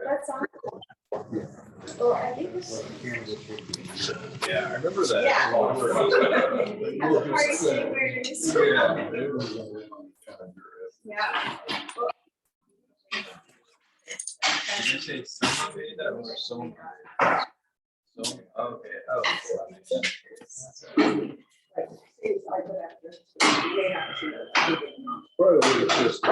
That's on. Well, I think this. Yeah, I remember that. Yeah. Yeah. Did you say something that was so? Okay. Oh. Probably just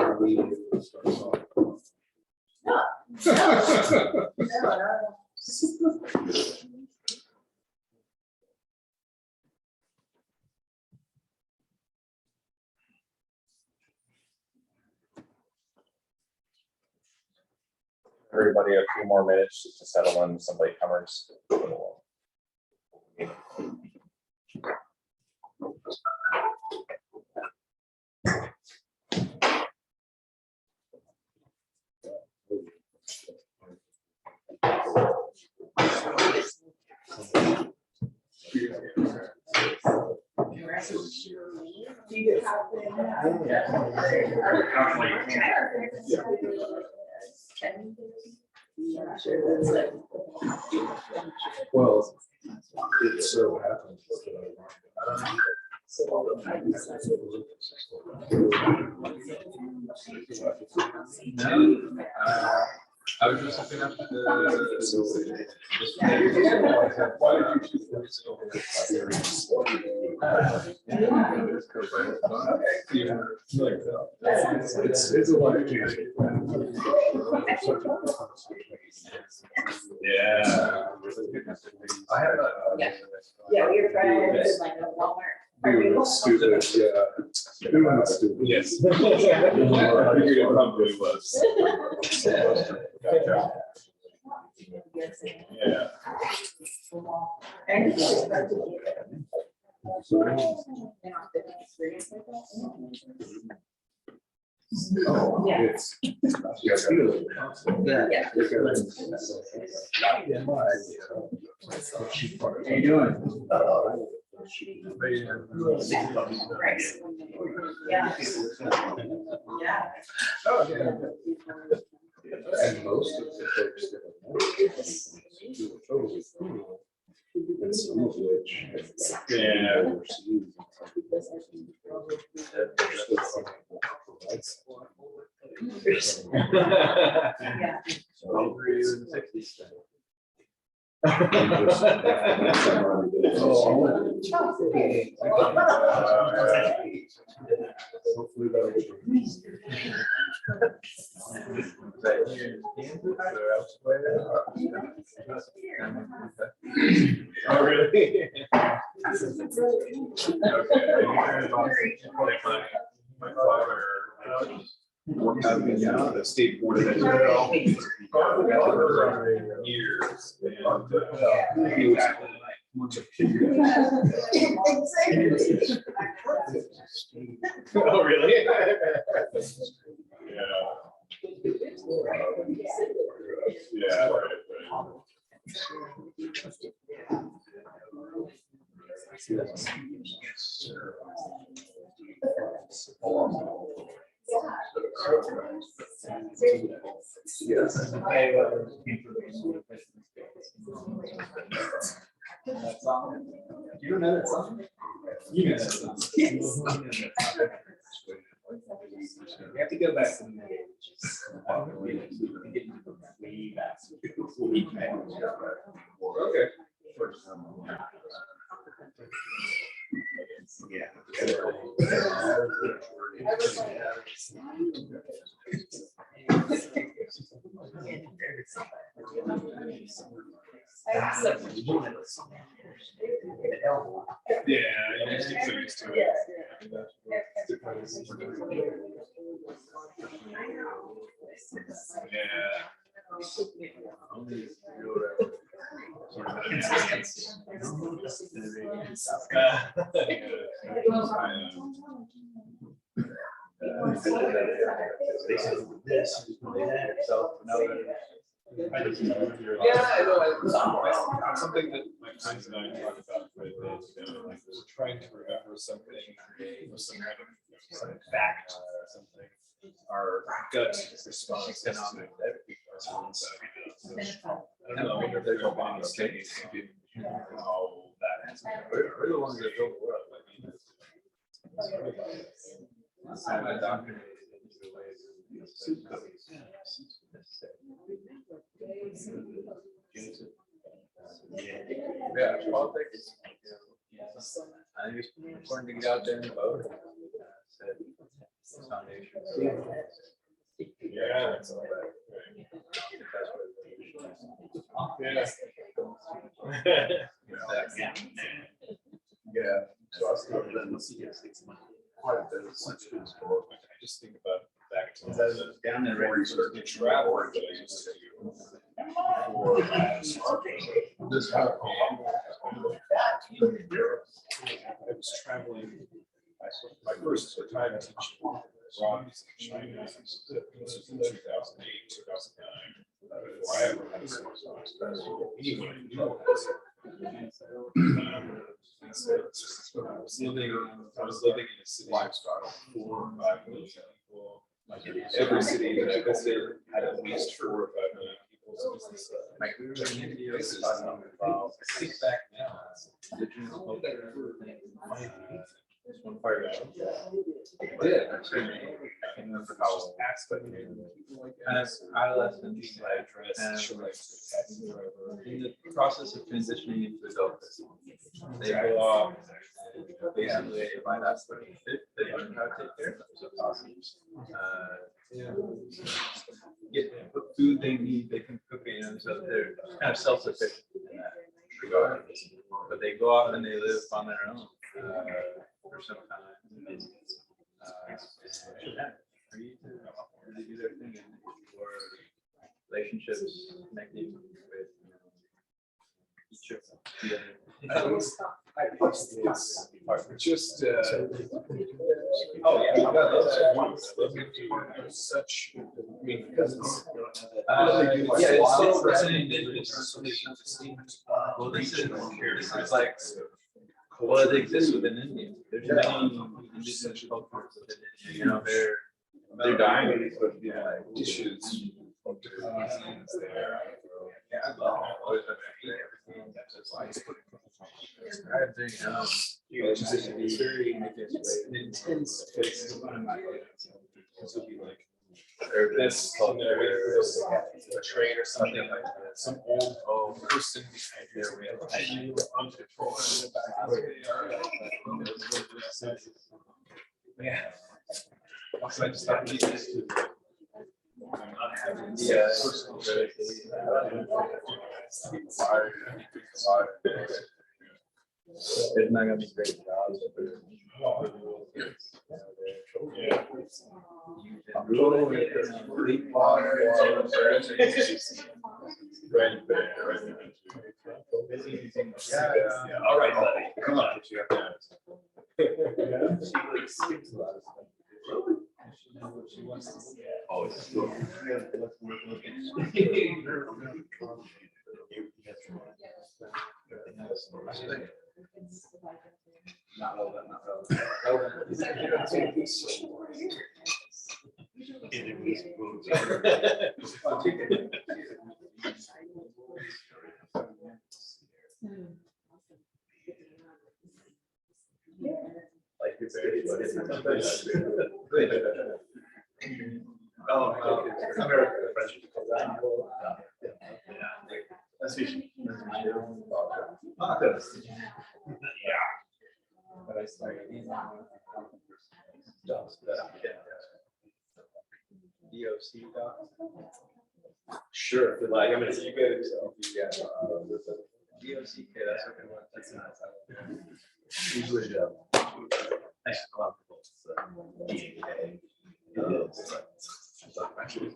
Everybody a few more minutes just to settle in some latecomers. well, it so happens I was just looking up the. Why did you choose it's a life changing. Yeah. I have a. Yeah, we were trying to like a Walmart. Doing it stupid, yeah. Doing it stupid. Yes. I figured it probably was. Yeah. Oh, Yeah. it's. Really constant. Yeah. How you doing? Yeah. Yeah. Oh, yeah. And most of the folks that are do it totally cool. And some of which. Yeah. Overseas. Yeah. Hopefully that'll change. Oh, really? My father worked out the state board of education years. And he was oh, really? Yeah. Yeah. Yes. That song? You don't know that song? You know that song. We have to go back to the way back. Okay. Yeah. Yeah, you just get so used to it. Yeah. Yeah, I know. Something that my friends and I talk about quite a bit, like trying to remember something or some kind of some fact or something. Our gut response is to I don't know, I wonder if there's a mistakes how that has. We're the ones that built the world. My doctor. Yeah, politics. I think it's important to get out there and vote. Foundation. Yeah. Yeah. So I was thinking that quite a bit of sensitive for. I just think about back to down there where you start to travel. But I used to do for this I was traveling. My first time teaching rock music in China was in 2008, 2009. Before I ever had a source anyway, I was living in a city of 4 or 5 million people. Every city that I visited had at least 4 or 5 million people. So this is I think back now. Did you know that yeah, I can't remember how as adolescents, in the process of transitioning into adulthood, they go off and basically by that point, they learn how to take care of themselves. Get what food they need, they can cook it, so they're kind of self-sufficient in that regard. But they go off and they live on their own for some time. Free to do their thing and explore relationships, connecting with each of the other. It's just oh yeah, such. I mean, because it's well, this is like well, it exists within India. There's many indigenous cultures within India. You know, they're dying, but like dishes from different cuisines there. Yeah, I love everything that's just like it's very intense place. This would be like this a trade or something like that. Some old person behind here on control. Yeah. Also, I just thought we used to not having personal there's not gonna be great jobs. Yeah. All right, buddy. Come on. Oh, it's cool. Not relevant, not relevant. Like you're very oh, America, French. That's easy. Yeah. But I started docs DOC docs. Sure. Like, I mean, you go to DOCK, that's a good one. That's nice. Usually, thanks a lot for both. DAK. Actually,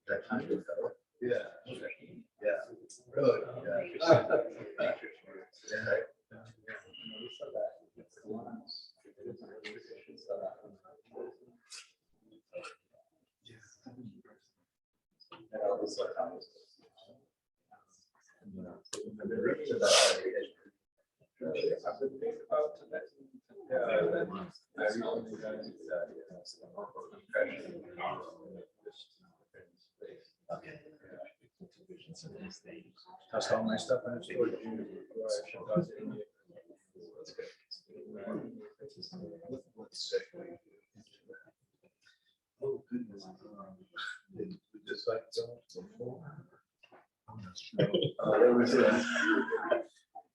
that kind of yeah. Yeah. Really? Yeah. Tossed all my stuff in the storage unit. Oh, goodness. Just like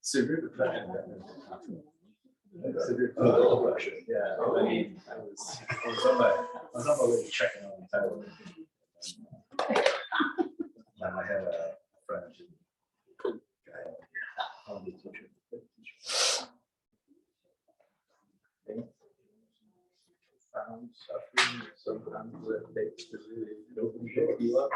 severe depression. Severe depression. Yeah, I mean, I was on my way to checking on Tyler. And I had a friend. Guy on the teacher. Found suffering, sometimes that takes to really open you up.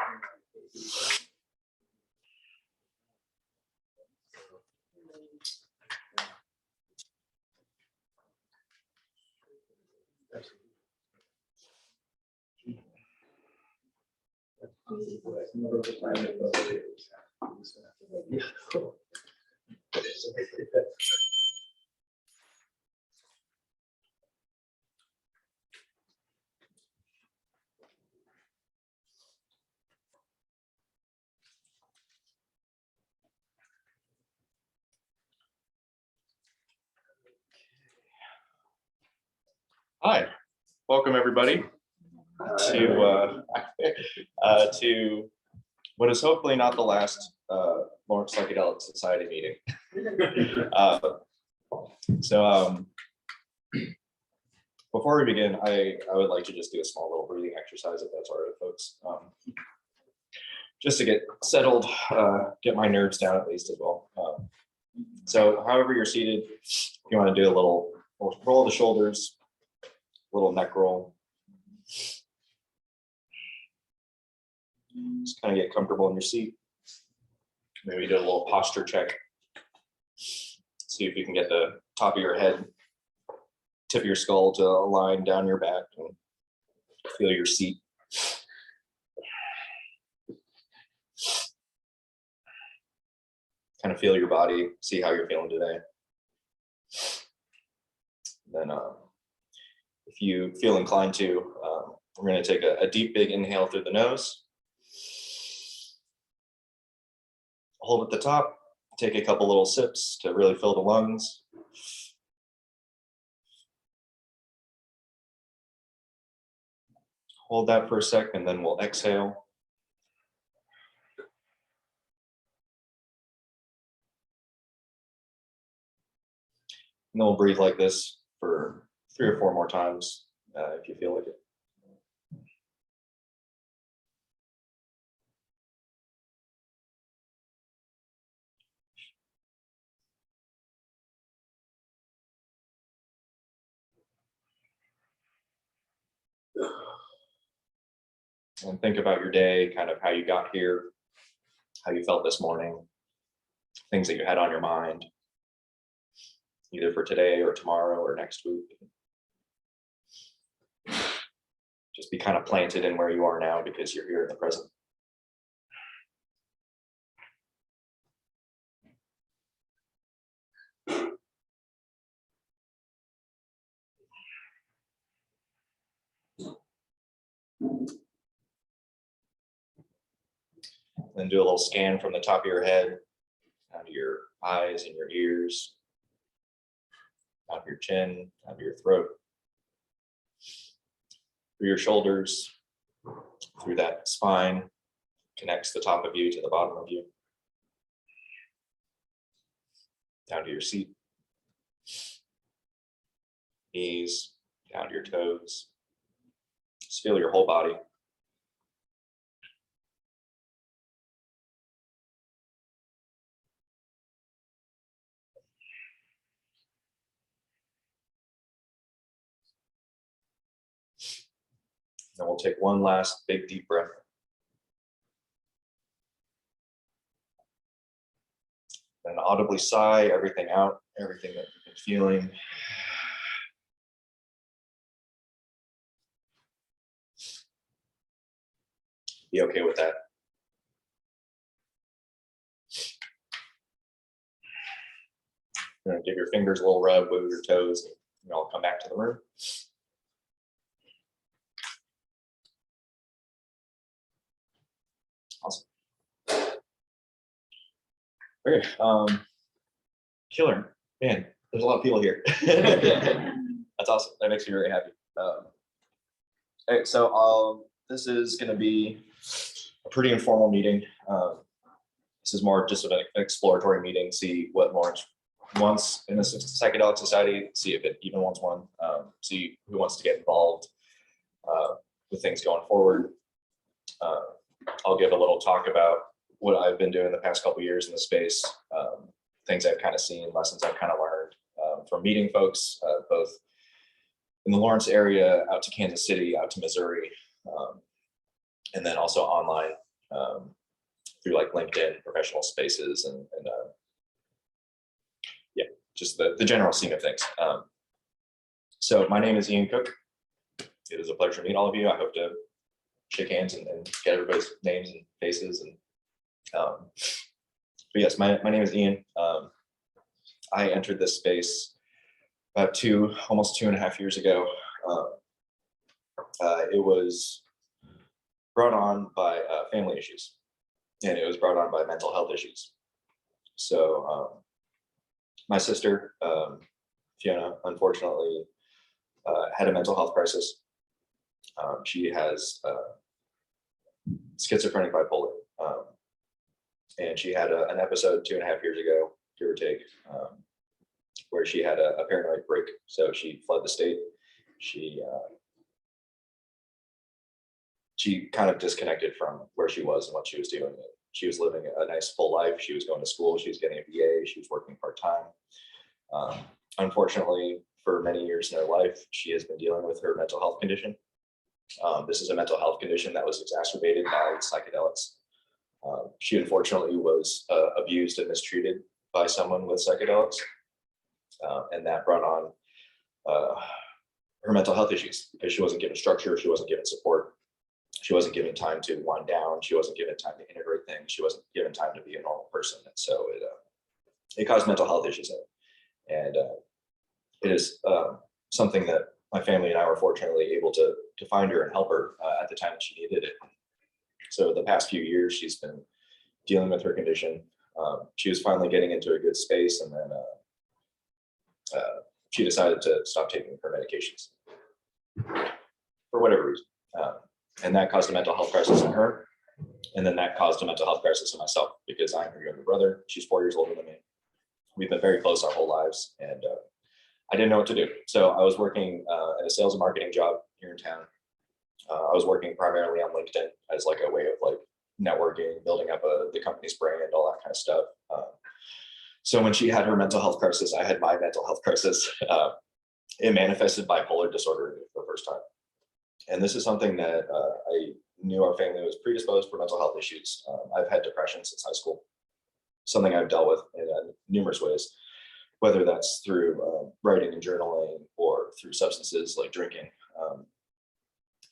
Hi, welcome everybody to what is hopefully not the last Lawrence Psychedelic Society meeting. Before we begin, I would like to just do a small little breathing exercise, if that's all right, folks. Just to get settled, get my nerves down at least as well. So however you're seated, if you want to do a little roll of the shoulders, little neck roll. Just kind of get comfortable in your seat. Maybe do a little posture check. See if you can get the top of your head, tip of your skull to align down your back and feel your seat. Kind of feel your body, see how you're feeling today. Then if you feel inclined to, we're going to take a deep, big inhale through the nose. Hold at the top, take a couple little sips to really fill the lungs. Hold that for a sec, and then we'll exhale. And then we'll breathe like this for 3 or 4 more times if you feel like it. And think about your day, kind of how you got here, how you felt this morning, things that you had on your mind, either for today or tomorrow or next week. Just be kind of planted in where you are now because you're here in the present. Then do a little scan from the top of your head, down to your eyes and your ears, down to your chin, down to your throat, through your shoulders, through that spine, connects the top of you to the bottom of you, down to your seat, knees, down to your toes. Just feel your whole body. Then we'll take one last big deep breath. Then audibly sigh everything out, everything that you've been feeling. Be okay with that. Give your fingers a little rub, wiggle your toes, I'll come back to the room. Awesome. Okay, killer, man, there's a lot of people here. That's awesome, that makes me very happy. Okay, so this is gonna be a pretty informal meeting. This is more just an exploratory meeting, see what Lawrence wants in a psychedelic society, see if it even wants one, see who wants to get involved with things going forward. I'll give a little talk about what I've been doing the past couple of years in the space, things I've kind of seen, lessons I've kind of learned from meeting folks, both in the Lawrence area, out to Kansas City, out to Missouri, and then also online through like LinkedIn, professional spaces, and yeah, just the general scene of things. So my name is Ian Cook. It is a pleasure to meet all of you. I hope to shake hands and get everybody's names and faces. And but yes, my name is Ian. I entered this space about almost 2.5 years ago. It was brought on by family issues, and it was brought on by mental health issues. So my sister, Fiona, unfortunately had a mental health crisis. She has schizophrenic bipolar, and she had an episode 2.5 years ago, give or take, where she had a paranoid break. So she fled the state. She kind of disconnected from where she was and what she was doing. She was living a nice full life. She was going to school. She was getting a BA. She was working part-time. Unfortunately, for many years in her life, she has been dealing with her mental health condition. This is a mental health condition that was exacerbated by psychedelics. She unfortunately was abused and mistreated by someone with psychedelics, and that brought on her mental health issues because she wasn't given structure, she wasn't given support, she wasn't given time to wind down, she wasn't given time to integrate things, she wasn't given time to be a normal person, and so it caused mental health issues in it. And it is something that my family and I were fortunately able to find her and help her at the time that she needed it. So the past few years, she's been dealing with her condition. She was finally getting into a good space, and then she decided to stop taking her medications for whatever reason. And that caused a mental health crisis in her. And then that caused a mental health crisis in myself because I'm her younger brother. She's 4 years older than me. We've been very close our whole lives, and I didn't know what to do. So I was working at a sales and marketing job here in town. I was working primarily on LinkedIn as like a way of like networking, building up the company's brand, all that kind of stuff. So when she had her mental health crisis, I had my mental health crisis. It manifested bipolar disorder for the first time. And this is something that I knew our family was predisposed for mental health issues. I've had depression since high school, something I've dealt with in numerous ways, whether that's through writing and journaling or through substances like drinking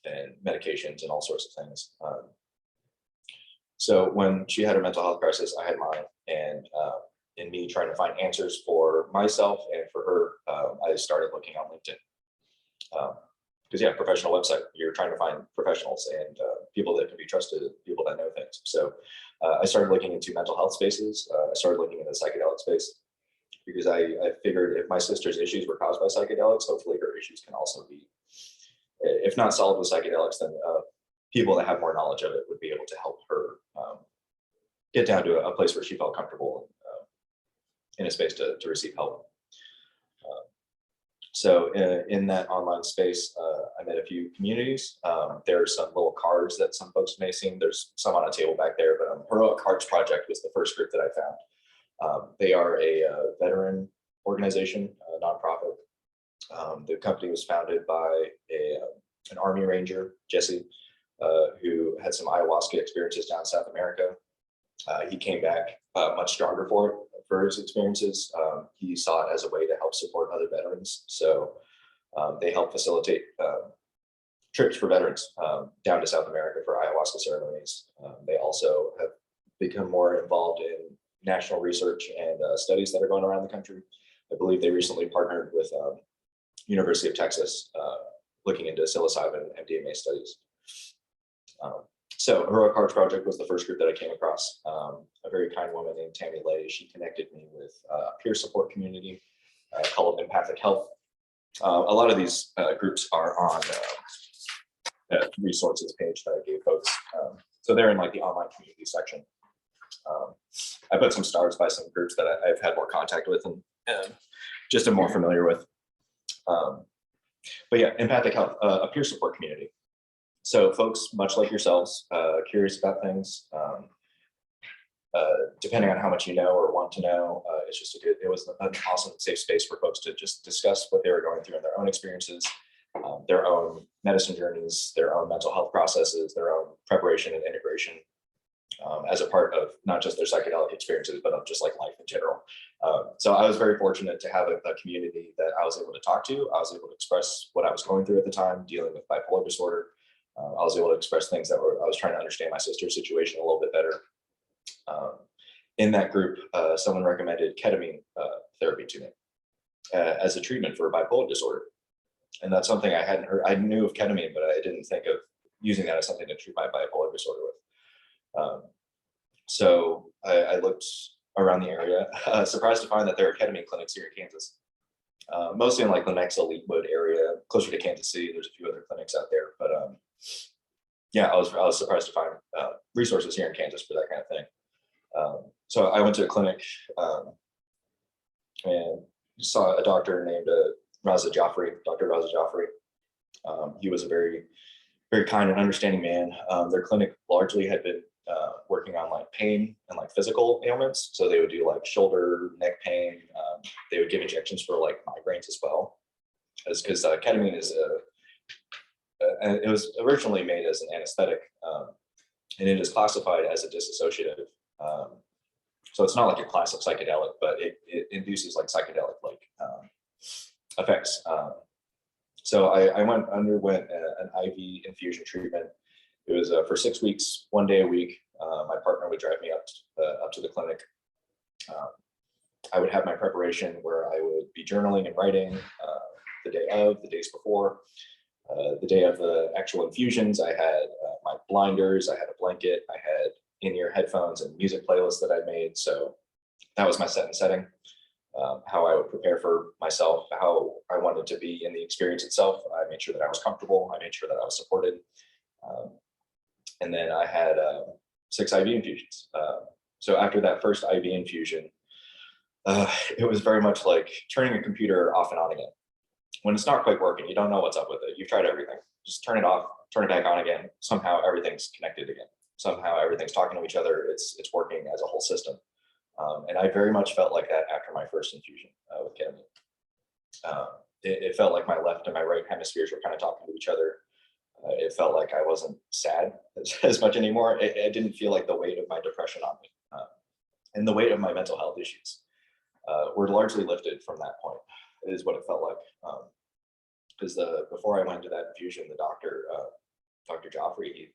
and medications and all sorts of things. So when she had her mental health crisis, I had mine, and in me trying to find answers for myself and for her, I started looking on LinkedIn. Because yeah, professional website, you're trying to find professionals and people that can be trusted, people that know things. So I started looking into mental health spaces. I started looking into the psychedelic space because I figured if my sister's issues were caused by psychedelics, hopefully her issues can also be, if not solved with psychedelics, then people that have more knowledge of it would be able to help her get down to a place where she felt comfortable in a space to receive help. So in that online space, I met a few communities. There are some little cards that some folks may have seen. There's some on a table back there, but Heroic Hearts Project was the first group that I found. They are a veteran organization, a nonprofit. The company was founded by an Army Ranger, Jesse, who had some ayahuasca experiences down in South America. He came back much stronger for his experiences. He saw it as a way to help support other veterans. So they help facilitate trips for veterans down to South America for ayahuasca ceremonies. They also have become more involved in national research and studies that are going around the country. I believe they recently partnered with University of Texas, looking into psilocybin and MDMA studies. So Heroic Hearts Project was the first group that I came across. A very kind woman named Tammy Lay, she connected me with a peer support community called Empathic Health. A lot of these groups are on the resources page that I gave folks. So they're in like the online community section. I put some stars by some groups that I've had more contact with and just am more familiar with. But yeah, Empathic Health, a peer support community. So folks, much like yourselves, curious about things, depending on how much you know or want to know, it's just it was an awesome safe space for folks to just discuss what they were going through in their own experiences, their own medicine journeys, their own mental health processes, their own preparation and integration, as a part of not just their psychedelic experiences, but of just like life in general. So I was very fortunate to have a community that I was able to talk to. I was able to express what I was going through at the time, dealing with bipolar disorder. I was able to express things I was trying to understand my sister's situation a little bit better. In that group, someone recommended ketamine therapy to me as a treatment for bipolar disorder. And that's something I hadn't heard. I knew of ketamine, but I didn't think of using that as something to treat my bipolar disorder with. So I looked around the area, surprised to find that there are ketamine clinics here in Kansas. Mostly in like the Lenexa, Leetwood area, closer to Kansas City. There's a few other clinics out there, but yeah, I was surprised to find resources here in Kansas for that kind of thing. So I went to a clinic and saw a doctor named Dr. Raza Jaffrey. He was a very, very kind and understanding man. Their clinic largely had been working on like pain and like physical ailments. So they would do like shoulder, neck pain. They would give injections for like migraines as well. Because ketamine is it was originally made as an anesthetic, and it is classified as a dissociative. So it's not like a classic psychedelic, but it induces like psychedelic like effects. So I underwent an IV infusion treatment. It was for 6 weeks, 1 day a week. My partner would drive me up to the clinic. I would have my preparation where I would be journaling and writing the day of, the days before. The day of the actual infusions, I had my blinders, I had a blanket, I had in-ear headphones and music playlists that I made. So that was my set and setting. How I would prepare for myself, how I wanted to be in the experience itself. I made sure that I was comfortable. I made sure that I was supported. And then I had 6 IV infusions. So after that first IV infusion, it was very much like turning a computer off and on again. When it's not quite working, you don't know what's up with it. You've tried everything. Just turn it off, turn it back on again. Somehow everything's connected again. Somehow everything's talking to each other. It's working as a whole system. And I very much felt like that after my first infusion with ketamine. It felt like my left and my right hemispheres were kind of talking to each other. It felt like I wasn't sad as much anymore. It didn't feel like the weight of my depression on me. And the weight of my mental health issues were largely lifted from that point, is what it felt like. Because before I went to that infusion, the doctor, Dr. Joffrey,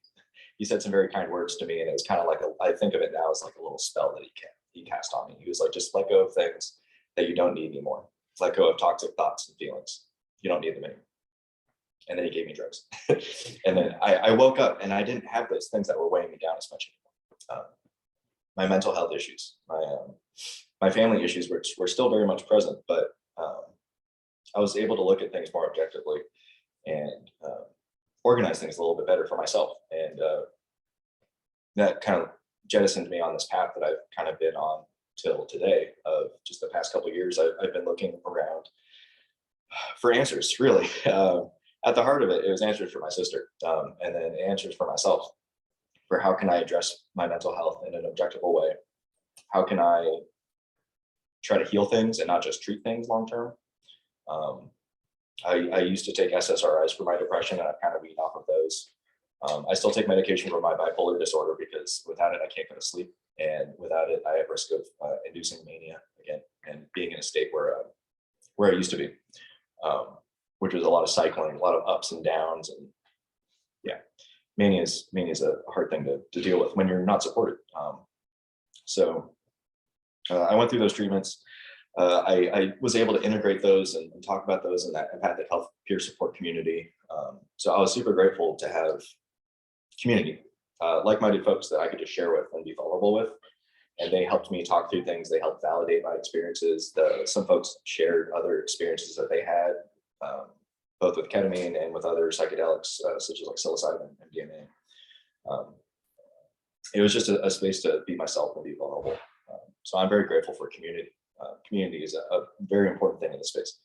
he said some very kind words to me, and it was kind of like I think of it now as like a little spell that he cast on me. He was like, just let go of things that you don't need anymore. Let go of toxic thoughts and feelings. You don't need them anymore. And then he gave me drugs. And then I woke up and I didn't have those things that were weighing me down as much anymore. My mental health issues, my family issues were still very much present, but I was able to look at things more objectively and organize things a little bit better for myself. And that kind of jettisoned me on this path that I've kind of been on till today. Of just the past couple of years, I've been looking around for answers, really. At the heart of it, it was answers for my sister, and then answers for myself, for how can I address my mental health in an objectable way? How can I try to heal things and not just treat things long term? I used to take SSRIs for my depression, and I've kind of weaned off of those. I still take medication for my bipolar disorder because without it, I can't go to sleep. And without it, I have risk of inducing mania again and being in a state where I used to be, which was a lot of cycling, a lot of ups and downs. And yeah, mania is a hard thing to deal with when you're not supported. So I went through those treatments. I was able to integrate those and talk about those in that empathic health peer support community. So I was super grateful to have community, like-minded folks that I could just share with and be vulnerable with. And they helped me talk through things. They helped validate my experiences. Some folks shared other experiences that they had, both with ketamine and with other psychedelics, such as like psilocybin and MDMA. It was just a space to be myself and be vulnerable. So I'm very grateful for community. Community is a very important thing in this space,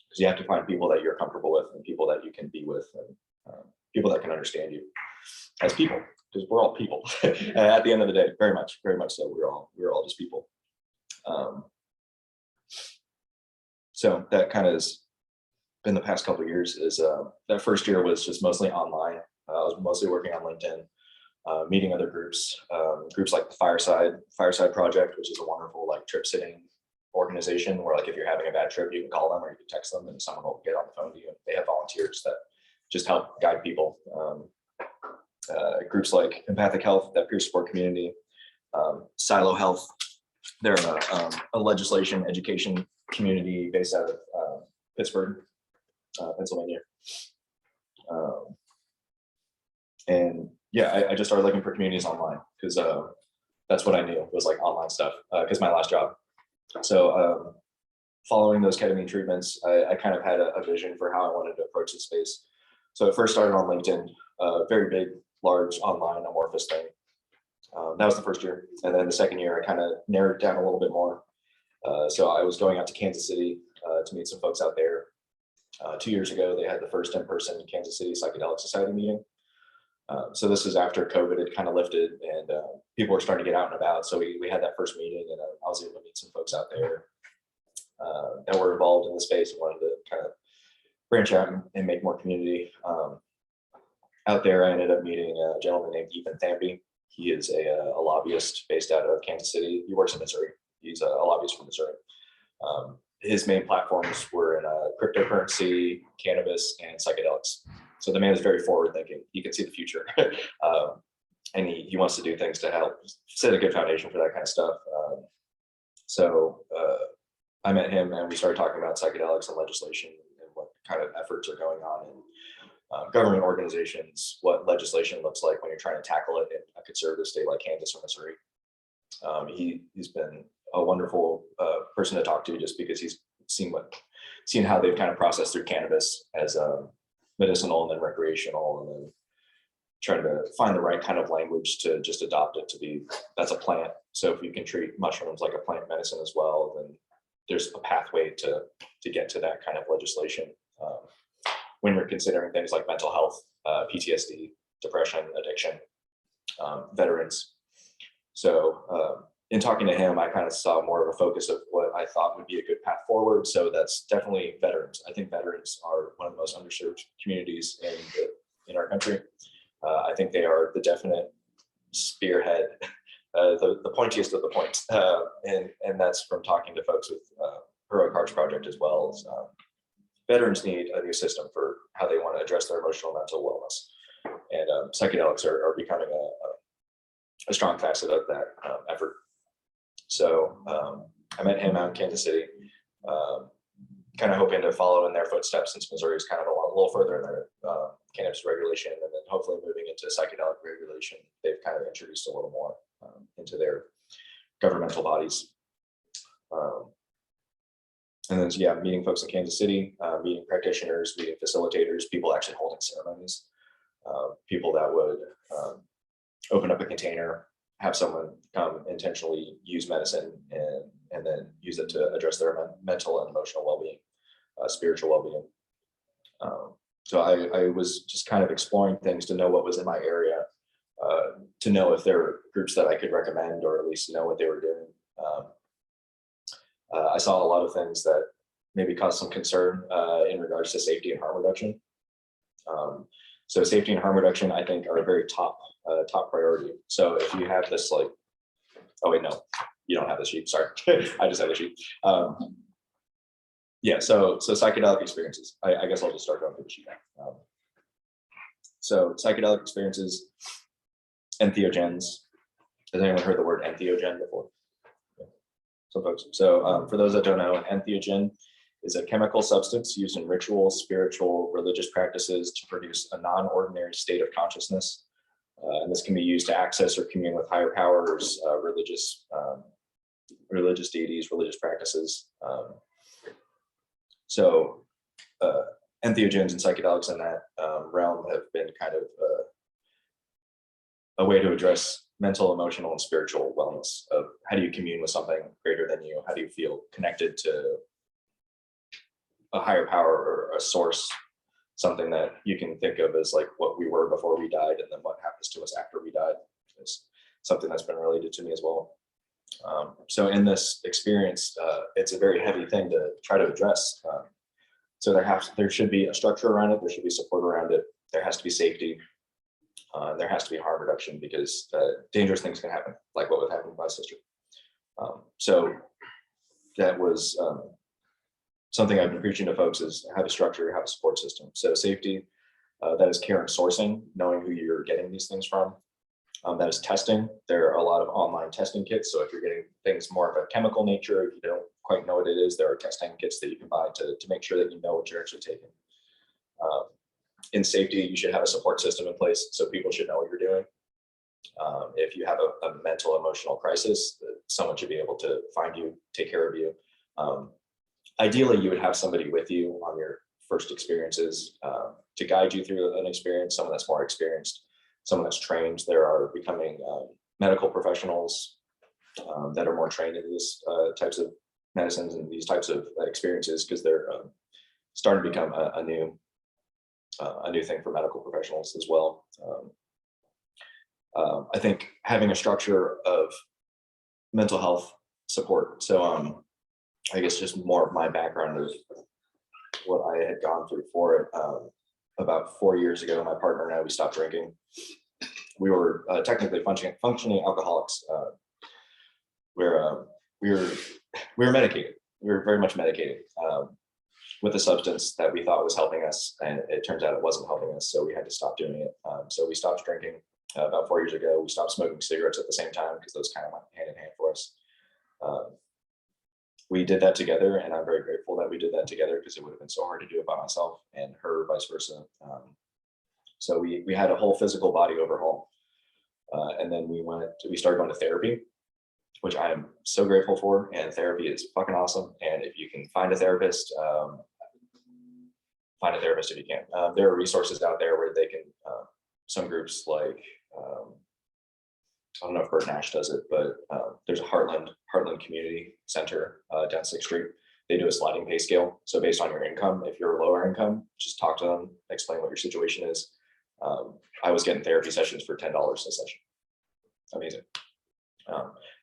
because you have to find people that you're comfortable with and people that you can be with, and people that can understand you as people, because we're all people. At the end of the day, very much so. We're all just people. So that kind of has been the past couple of years. Is that first year was just mostly online. I was mostly working on LinkedIn, meeting other groups, groups like the Fireside Project, which is a wonderful like trip sitting organization where like if you're having a bad trip, you can call them or you can text them and someone will get on the phone to you. And they have volunteers that just help guide people. Groups like Empathic Health, that peer support community, Silo Health, they're a legislation education community based out of Pittsburgh, Pennsylvania. And yeah, I just started looking for communities online because that's what I knew was like online stuff, because my last job. So following those ketamine treatments, I kind of had a vision for how I wanted to approach the space. So it first started on LinkedIn, very big, large, online, amorphous thing. That was the first year. And then the second year, I kind of narrowed it down a little bit more. So I was going out to Kansas City to meet some folks out there. 2 years ago, they had the first in-person Kansas City Psychedelic Society meeting. So this is after COVID had kind of lifted and people were starting to get out and about. So we had that first meeting, and I was able to meet some folks out there that were involved in the space and wanted to kind of branch out and make more community. Out there, I ended up meeting a gentleman named Ethan Thamby. He is a lobbyist based out of Kansas City. He works in Missouri. He's a lobbyist from Missouri. His main platforms were in cryptocurrency, cannabis, and psychedelics. So the man is very forward thinking. He can see the future. And he wants to do things to help set a good foundation for that kind of stuff. So I met him and we started talking about psychedelics and legislation and what kind of efforts are going on in government organizations, what legislation looks like when you're trying to tackle it in a conservative state like Kansas or Missouri. He's been a wonderful person to talk to just because he's seen how they've kind of processed through cannabis as medicinal and then recreational, and then trying to find the right kind of language to just adopt it to be, that's a plant. So if you can treat mushrooms like a plant medicine as well, then there's a pathway to get to that kind of legislation. When you're considering things like mental health, PTSD, depression, addiction, veterans. So in talking to him, I kind of saw more of a focus of what I thought would be a good path forward. So that's definitely veterans. I think veterans are one of the most underserved communities in our country. I think they are the definite spearhead, the pointiest of the points. And that's from talking to folks with Heroic Hearts Project as well. As, veterans need a new system for how they want to address their emotional and mental wellness. And psychedelics are becoming a strong facet of that effort. So I met him out in Kansas City, kind of hoping to follow in their footsteps, since Missouri is kind of a little further in their cannabis regulation, and then hopefully moving into psychedelic regulation. They've kind of introduced a little more into their governmental bodies. And then, yeah, meeting folks in Kansas City, meeting practitioners, meeting facilitators, people actually holding ceremonies, people that would open up a container, have someone come intentionally use medicine and then use it to address their mental and emotional well-being, spiritual well-being. So I was just kind of exploring things to know what was in my area, to know if there were groups that I could recommend or at least know what they were doing. I saw a lot of things that maybe caused some concern in regards to safety and harm reduction. So safety and harm reduction, I think, are a very top priority. So if you have this like, oh wait, no, you don't have the sheet, sorry. I just have the sheet. Yeah, so psychedelic experiences. I guess I'll just start going through the sheet now. So psychedelic experiences, entheogens. Has anyone heard the word entheogen before? some folks. So for those that don't know, an entheogen is a chemical substance used in ritual, spiritual, religious practices to produce a non-ordinary state of consciousness. And this can be used to access or commune with higher powers, religious deities, religious practices. So entheogens and psychedelics in that realm have been kind of a way to address mental, emotional, and spiritual wellness of how do you commune with something greater than you? How do you feel connected to a higher power or a source, something that you can think of as like what we were before we died, and then what happens to us after we died is something that's been related to me as well. So in this experience, it's a very heavy thing to try to address. So there should be a structure around it. There should be support around it. There has to be safety. There has to be harm reduction because dangerous things can happen, like what would happen with my sister. So that was something I've been preaching to folks is have a structure, have a support system. So safety, that is care and sourcing, knowing who you're getting these things from. That is testing. There are a lot of online testing kits. So if you're getting things more of a chemical nature, if you don't quite know what it is, there are testing kits that you can buy to make sure that you know what you're actually taking. In safety, you should have a support system in place, so people should know what you're doing. If you have a mental, emotional crisis, someone should be able to find you, take care of you. Ideally, you would have somebody with you on your first experiences to guide you through an experience, someone that's more experienced, someone that's trained. There are becoming medical professionals that are more trained in these types of medicines and these types of experiences because they're starting to become a new thing for medical professionals as well. I think having a structure of mental health support. So I guess just more of my background of what I had gone through for it. About 4 years ago, my partner and I, we stopped drinking. We were technically functioning alcoholics. We were medicated. We were very much medicated with a substance that we thought was helping us, and it turns out it wasn't helping us. So we had to stop doing it. So we stopped drinking about 4 years ago. We stopped smoking cigarettes at the same time because those kind of went hand in hand for us. We did that together, and I'm very grateful that we did that together because it would have been so hard to do it by myself and her vice versa. So we had a whole physical body overhaul, and then we started going to therapy, which I am so grateful for. And therapy is fucking awesome. And if you can find a therapist if you can. There are resources out there where they can. Some groups like I don't know if Bert Nash does it, but there's a Heartland Community Center down 6th Street. They do a sliding pay scale. So based on your income, if you're lower income, just talk to them, explain what your situation is. I was getting therapy sessions for $10 a session. Amazing.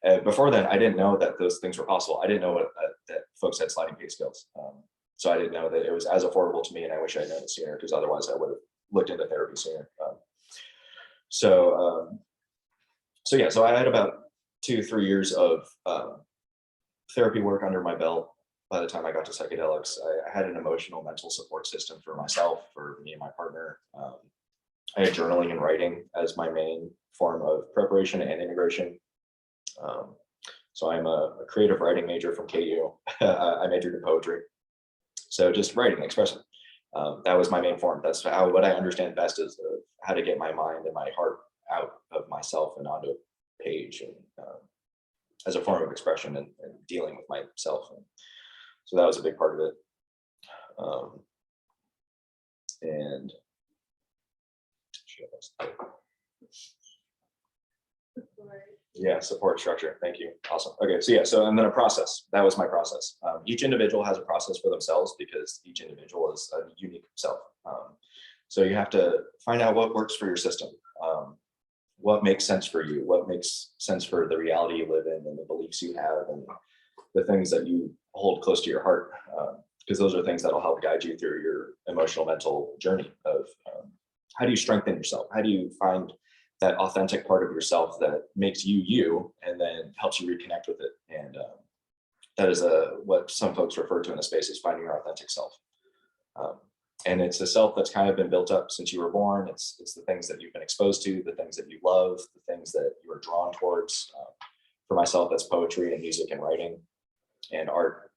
And before then, I didn't know that those things were possible. I didn't know that folks had sliding pay scales. So I didn't know that it was as affordable to me, and I wish I had known it sooner because otherwise I would have looked into therapy sooner. So I had about 2-3 years of therapy work under my belt. By the time I got to psychedelics, I had an emotional, mental support system for myself, for me and my partner. I had journaling and writing as my main form of preparation and integration. So I'm a creative writing major from KU. I majored in poetry. So just writing, expressing. That was my main form. That's what I understand best is how to get my mind and my heart out of myself and onto a page, and as a form of expression and dealing with myself. And so that was a big part of it. And yeah, support structure. Thank you. Awesome. Okay, so and then a process. That was my process. Each individual has a process for themselves because each individual is a unique self. So you have to find out what works for your system. What makes sense for you, what makes sense for the reality you live in and the beliefs you have and the things that you hold close to your heart, because those are things that will help guide you through your emotional, mental journey of how do you strengthen yourself? How do you find that authentic part of yourself that makes you you and then helps you reconnect with it? And that is what some folks refer to in the space as finding your authentic self. And it's a self that's kind of been built up since you were born. It's the things that you've been exposed to, the things that you love, the things that you are drawn towards. For myself, that's poetry and music and writing. and art.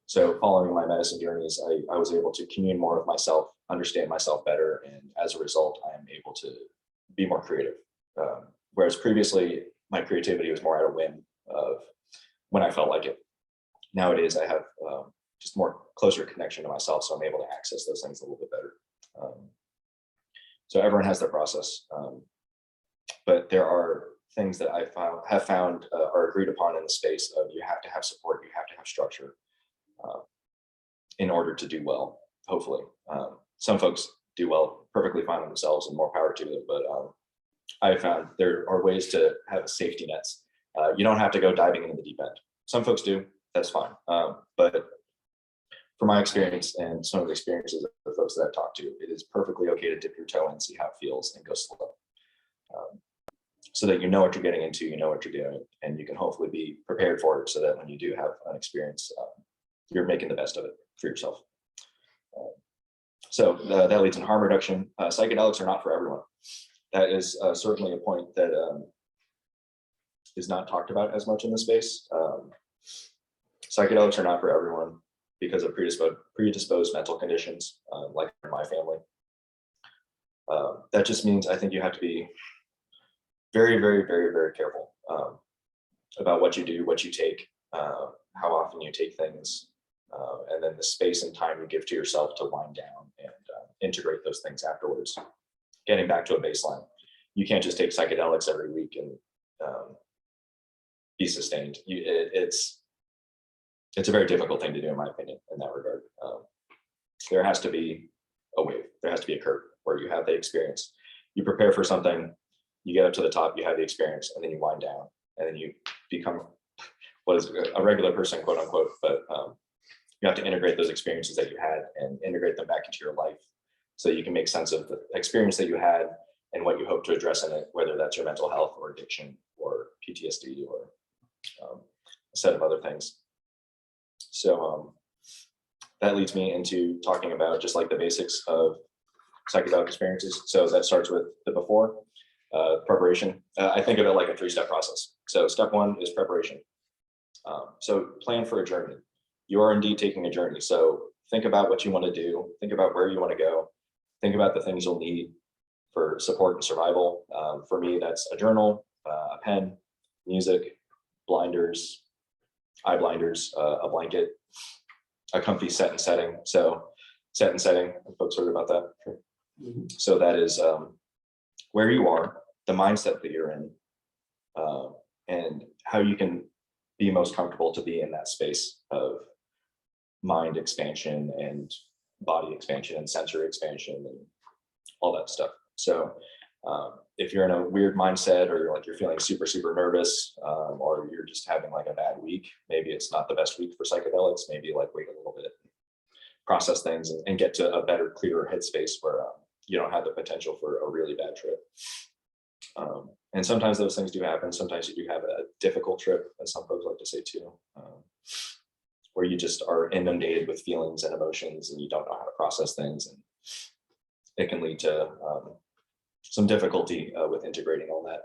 So following my medicine journeys, I was able to commune more with myself, understand myself better, and as a result, I am able to be more creative. Whereas previously, my creativity was more at a whim of when I felt like it. Nowadays, I have just more closer connection to myself, so I'm able to access those things a little bit better. So everyone has their process, but there are things that I have found are agreed upon in the space of you have to have support, you have to have structure in order to do well, hopefully. Some folks do well perfectly fine on themselves and more power to them, but I found there are ways to have safety nets. You don't have to go diving into the deep end. Some folks do, that's fine. But from my experience and some of the experiences of the folks that I've talked to, it is perfectly okay to dip your toe in, see how it feels, and go slow. So that you know what you're getting into, you know what you're doing, and you can hopefully be prepared for it so that when you do have an experience, you're making the best of it for yourself. So that leads in harm reduction. Psychedelics are not for everyone. That is certainly a point that is not talked about as much in the space. Psychedelics are not for everyone because of predisposed mental conditions, like in my family. That just means I think you have to be very, very, very, very careful about what you do, what you take, how often you take things, and then the space and time you give to yourself to wind down and integrate those things afterwards. Getting back to a baseline. You can't just take psychedelics every week and be sustained. It's a very difficult thing to do, in my opinion, in that regard. There has to be a wave. There has to be a curve where you have the experience. You prepare for something, you get up to the top, you have the experience, and then you wind down, and then you become what is a regular person, quote unquote, but you have to integrate those experiences that you had and integrate them back into your life so you can make sense of the experience that you had and what you hope to address in it, whether that's your mental health or addiction or PTSD or a set of other things. So that leads me into talking about just like the basics of psychedelic experiences. So that starts with the before, preparation. I think of it like a 3-step process. So step 1 is preparation. So plan for a journey. You are indeed taking a journey. So think about what you want to do. Think about where you want to go. Think about the things you'll need for support and survival. For me, that's a journal, a pen, music, blinders, eye blinders, a blanket, a comfy set and setting. So set and setting, folks heard about that? Sure. So that is where you are, the mindset that you're in, and how you can be most comfortable to be in that space of mind expansion and body expansion and sensory expansion and all that stuff. So if you're in a weird mindset or you're feeling super, super nervous, or you're just having like a bad week, maybe it's not the best week for psychedelics, maybe like wait a little bit, process things and get to a better, clearer headspace where you don't have the potential for a really bad trip. And sometimes those things do happen. Sometimes you do have a difficult trip, as some folks like to say too, where you just are inundated with feelings and emotions and you don't know how to process things. And it can lead to some difficulty with integrating all that.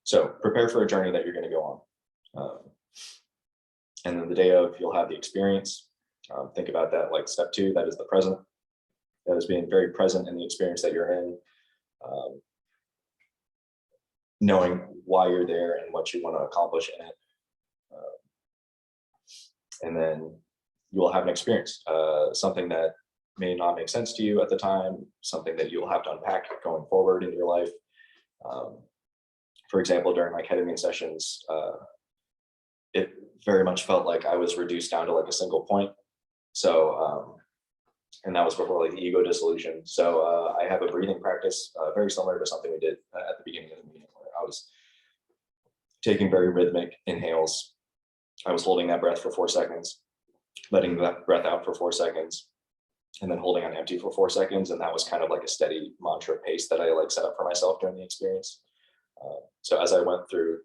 So prepare for a journey that you're going to go on. And then the day of, you'll have the experience. Think about that like step 2, that is the present. That is being very present in the experience that you're in. Knowing why you're there and what you want to accomplish in it. And then you will have an experience, something that may not make sense to you at the time, something that you'll have to unpack going forward in your life. For example, during my ketamine sessions, it very much felt like I was reduced down to like a single point. So, and that was before like the ego dissolution. So I have a breathing practice very similar to something we did at the beginning of the meeting, where I was taking very rhythmic inhales. I was holding that breath for 4 seconds, letting that breath out for 4 seconds, and then holding on empty for 4 seconds. And that was kind of like a steady mantra pace that I like set up for myself during the experience. So as I went through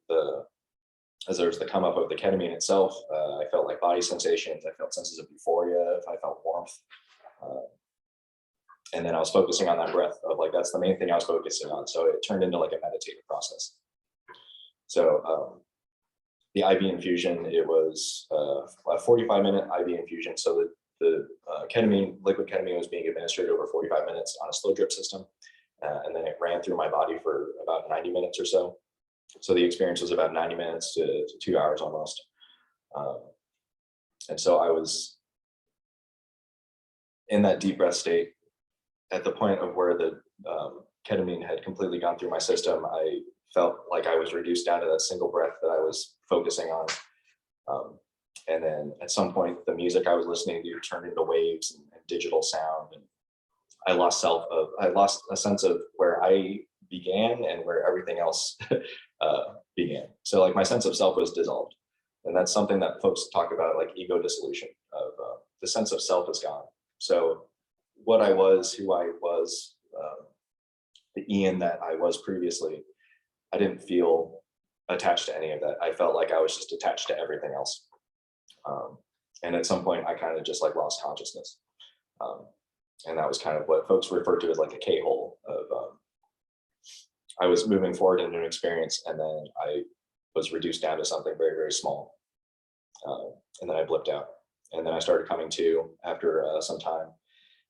as there was the come up of the ketamine itself, I felt like body sensations, I felt senses of euphoria, I felt warmth. And then I was focusing on that breath of like, that's the main thing I was focusing on. So it turned into like a meditative process. So the IV infusion, it was a 45-minute IV infusion. So that the ketamine, liquid ketamine was being administered over 45 minutes on a slow drip system. And then it ran through my body for about 90 minutes or so. So the experience was about 90 minutes to 2 hours almost. And so I was in that deep breath state at the point of where the ketamine had completely gone through my system. I felt like I was reduced down to that single breath that I was focusing on. And then at some point, the music I was listening to turned into waves and digital sound. And I lost a sense of where I began and where everything else began. So like my sense of self was dissolved. And that's something that folks talk about, like ego dissolution, of the sense of self is gone. So what I was, who I was, the Ian that I was previously, I didn't feel attached to any of that. I felt like I was just attached to everything else. And at some point I kind of just like lost consciousness. And that was kind of what folks refer to as like a K-hole of, I was moving forward into an experience and then I was reduced down to something very, very small. And then I blipped out. And then I started coming to after some time,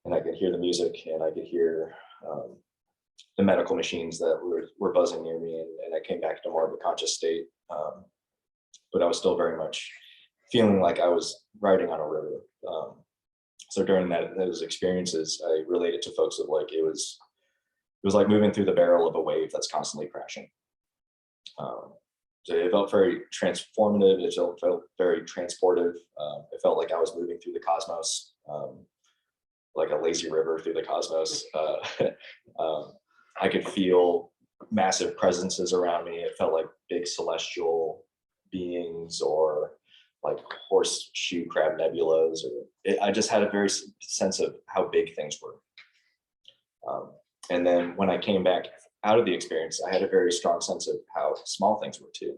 and I could hear the music and I could hear the medical machines that were buzzing near me, and I came back to more of a conscious state. But I was still very much feeling like I was riding on a river. So during those experiences, I related to folks of like, it was like moving through the barrel of a wave that's constantly crashing. So it felt very transformative. It felt very transportive. It felt like I was moving through the cosmos, like a lazy river through the cosmos. I could feel massive presences around me. It felt like big celestial beings or like horseshoe crab nebulas. I just had a very sense of how big things were. And then when I came back out of the experience, I had a very strong sense of how small things were too.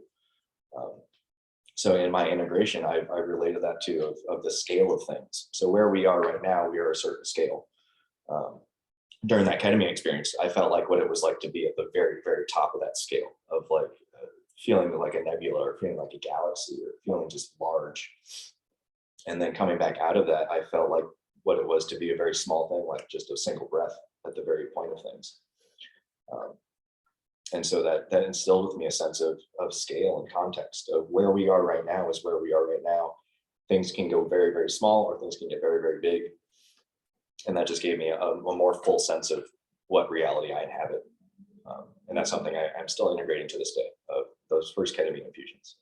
So in my integration, I related that to of the scale of things. So where we are right now, we are a certain scale. During that ketamine experience, I felt like what it was like to be at the very, very top of that scale of like feeling like a nebula or feeling like a galaxy or feeling just large. And then coming back out of that, I felt like what it was to be a very small thing, like just a single breath at the very point of things. And so that instilled with me a sense of scale and context of where we are right now is where we are right now. Things can go very, very small or things can get very, very big. And that just gave me a more full sense of what reality I inhabit. And that's something I'm still integrating to this day of those first ketamine infusions.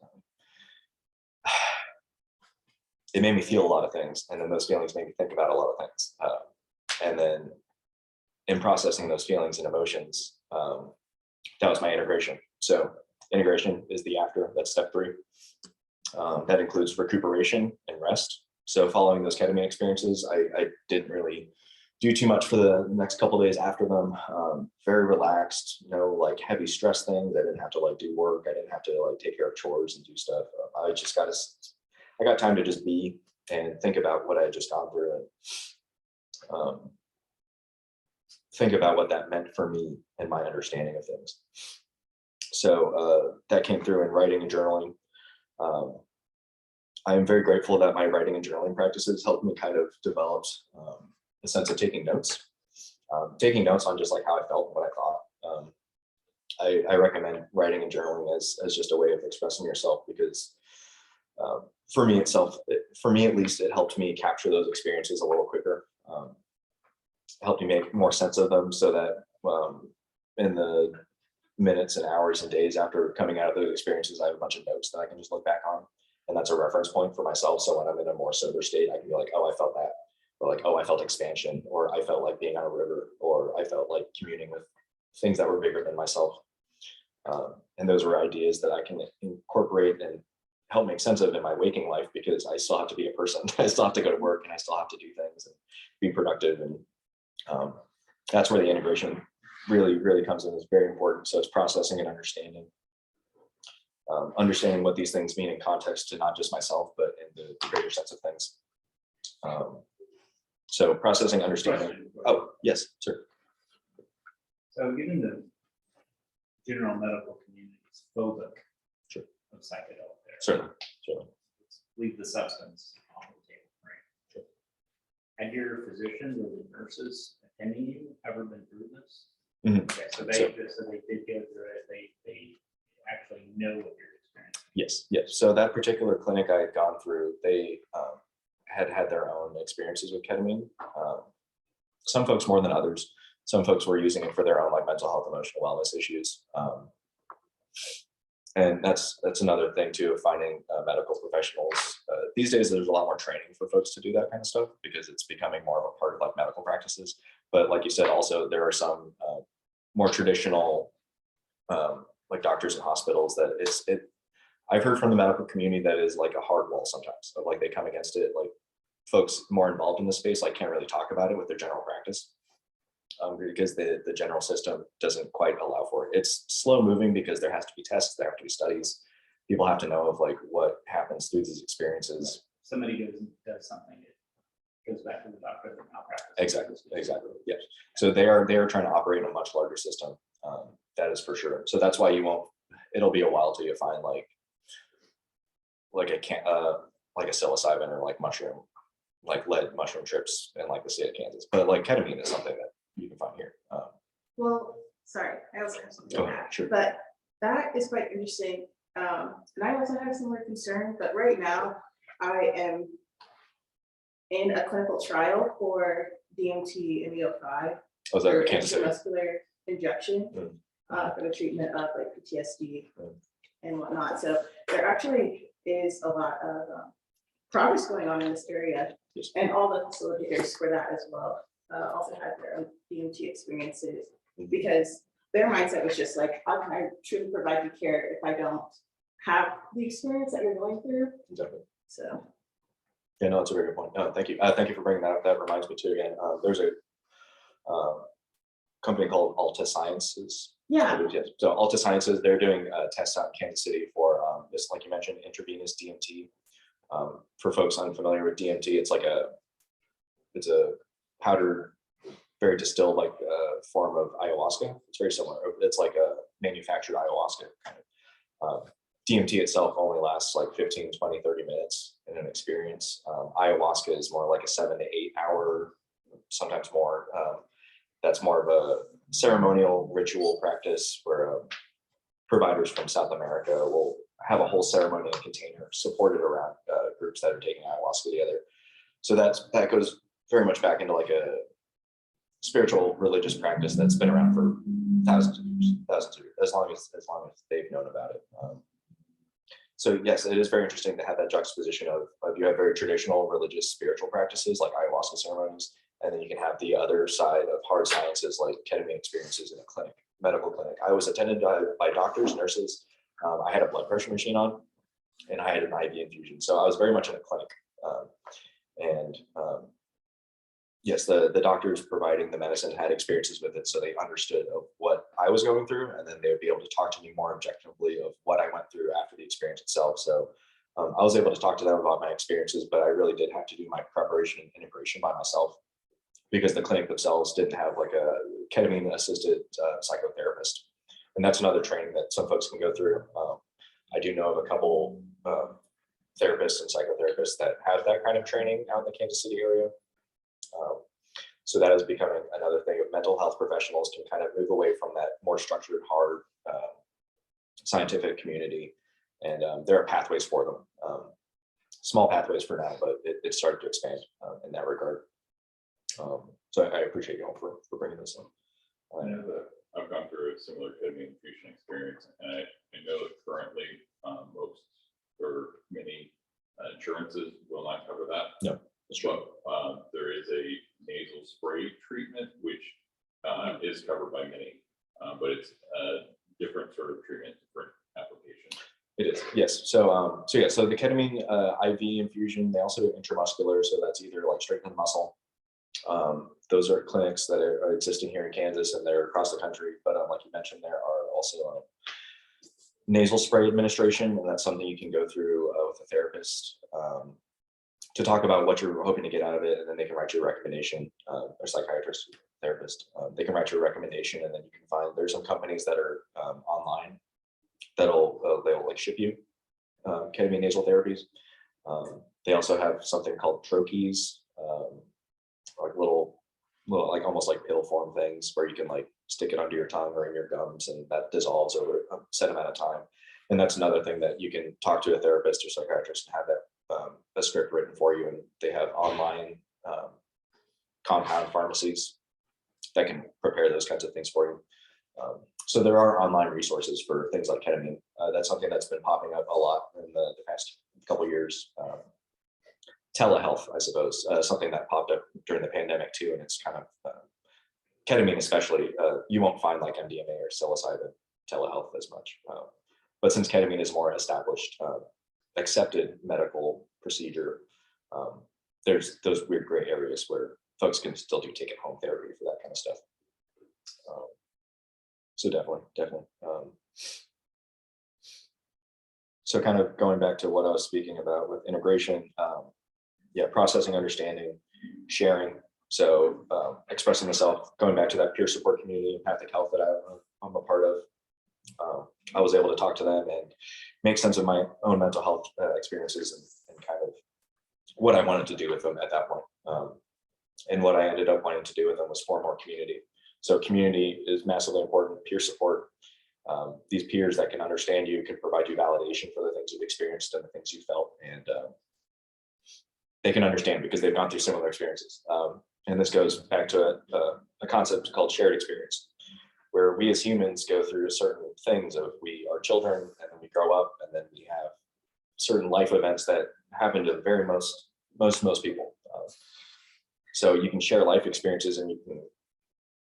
It made me feel a lot of things. And then those feelings made me think about a lot of things. And then in processing those feelings and emotions, that was my integration. So integration is the after, that's step 3. That includes recuperation and rest. So following those ketamine experiences, I didn't really do too much for the next couple of days after them. Very relaxed, no like heavy stress things. I didn't have to like do work. I didn't have to like take care of chores and do stuff. I got time to just be and think about what I had just gone through and think about what that meant for me and my understanding of things. So that came through in writing and journaling. I am very grateful that my writing and journaling practices helped me kind of develop a sense of taking notes on just like how I felt and what I thought. I recommend writing and journaling as just a way of expressing yourself because for me at least, it helped me capture those experiences a little quicker. Helped me make more sense of them so that in the minutes and hours and days after coming out of those experiences, I have a bunch of notes that I can just look back on. And that's a reference point for myself. So when I'm in a more sober state, I can be like, oh, I felt that. Or like, oh, I felt expansion, or I felt like being on a river, or I felt like communing with things that were bigger than myself. And those were ideas that I can incorporate and help make sense of in my waking life because I still have to be a person. I still have to go to work and I still have to do things and be productive. And that's where the integration really, really comes in. It's very important. So it's processing and understanding. Understanding what these things mean in context to not just myself, but in the greater sense of things. So processing, understanding. Oh, yes, sir. So given the general medical community is phobic Sure. of psychedelic Certainly, certainly. Leave the substance on the table, right? Had your physicians or the nurses attending you ever been through this? Mhm. Okay, so they did go through it, they actually know what you're experiencing. Yes, yes. So that particular clinic I had gone through, they had their own experiences with ketamine. Some folks more than others. Some folks were using it for their own like mental health, emotional wellness issues. And that's another thing too of finding medical professionals. These days, there's a lot more training for folks to do that kind of stuff because it's becoming more of a part of like medical practices. But like you said, also there are some more traditional like doctors and hospitals that I've heard from the medical community that is like a hard wall sometimes. Of like they come against it, like folks more involved in the space like can't really talk about it with their general practice. Because the general system doesn't quite allow for it. It's slow moving because there has to be tests, there have to be studies. People have to know of like what happens through these experiences. Somebody goes and does something, it goes back to the doctor and malpractice. Exactly. Yes. So they are trying to operate in a much larger system. That is for sure. So that's why it'll be a while till you find like a psilocybin or like mushroom, like lead mushroom trips in like the state of Kansas. But like ketamine is something that you can find here. Well, sorry, I also have something Go to ahead, add, sure. but that is quite interesting. And I also have similar concern, but right now I am in a clinical trial for DMT and EO5 Oh, is that for Kansas City? intramuscular injection for the treatment of like PTSD and whatnot. So there actually is a lot of progress going on in this area, Yes. and all the facilitators for that as well also had their own DMT experiences, because their mindset was just like, how can I truly provide you care if I don't have the experience that you're going through? Exactly. So Yeah, no, that's a very good point. No, thank you. Thank you for bringing that up. That reminds me too, again, there's a company called Alta Sciences. yeah, So Alta Sciences, they're doing tests out in Kansas City for this, like you mentioned, intravenous DMT. For folks unfamiliar with DMT, it's a powdered, very distilled like form of ayahuasca. It's very similar. It's like a manufactured ayahuasca kind of. DMT itself only lasts like 15, 20, 30 minutes in an experience. Ayahuasca is more like a 7 to 8 hour, sometimes more. That's more of a ceremonial ritual practice where providers from South America will have a whole ceremony and container supported around groups that are taking ayahuasca together. So that goes very much back into like a spiritual religious practice that's been around for thousands of years, as long as they've known about it. So yes, it is very interesting to have that juxtaposition of you have very traditional religious spiritual practices like ayahuasca ceremonies, and then you can have the other side of hard sciences like ketamine experiences in a clinic, medical clinic. I was attended by doctors, nurses. I had a blood pressure machine on, and I had an IV infusion. So I was very much in a clinic. Yes, the doctors providing the medicine had experiences with it, so they understood of what I was going through, and then they would be able to talk to me more objectively of what I went through after the experience itself. So I was able to talk to them about my experiences, but I really did have to do my preparation and integration by myself because the clinic themselves didn't have like a ketamine-assisted psychotherapist. And that's another training that some folks can go through. I do know of a couple therapists and psychotherapists that have that kind of training out in the Kansas City area. So that is becoming another thing of mental health professionals can kind of move away from that more structured, hard scientific community. And there are pathways for them. Small pathways for now, but it started to expand in that regard. So I appreciate you all for bringing this up. I know that I've gone through a similar ketamine infusion experience, and I know that currently most or many insurances will not cover that. No, that's true. But there is a nasal spray treatment which is covered by many, but it's a different sort of treatment, different application. It is, yes. So the ketamine IV infusion, they also do intramuscular, so that's either like straight to the muscle. Those are clinics that are existing here in Kansas, and they're across the country. But like you mentioned, there are also nasal spray administration, and that's something you can go through with a therapist to talk about what you're hoping to get out of it, and then they can write you a recommendation, or psychiatrist, therapist. They can write you a recommendation, and then you can find there's some companies that are online that'll they'll like ship you ketamine nasal therapies. They also have something called troches, like little, like almost like pill form things where you can like stick it under your tongue or in your gums, and that dissolves over a set amount of time. And that's another thing that you can talk to a therapist or psychiatrist and have that a script written for you. And they have online compound pharmacies that can prepare those kinds of things for you. So there are online resources for things like ketamine. That's something that's been popping up a lot in the past couple of years. Telehealth, I suppose, something that popped up during the pandemic too, and it's kind of ketamine especially. You won't find like MDMA or psilocybin telehealth as much, but since ketamine is more established, accepted medical procedure, there's those weird gray areas where folks can still do take-it-home therapy for that kind of stuff. So definitely. So kind of going back to what I was speaking about with integration, yeah, processing, understanding, sharing. So expressing myself, going back to that peer support community, empathic health that I'm a part of. I was able to talk to them and make sense of my own mental health experiences and kind of what I wanted to do with them at that point. And what I ended up wanting to do with them was form more community. So community is massively important, peer support. These peers that can understand you, can provide you validation for the things you've experienced and the things you felt, and they can understand because they've gone through similar experiences. And this goes back to a concept called shared experience, where we as humans go through certain things of we are children and then we grow up and then we have certain life events that happen to very most people. So you can share life experiences and you can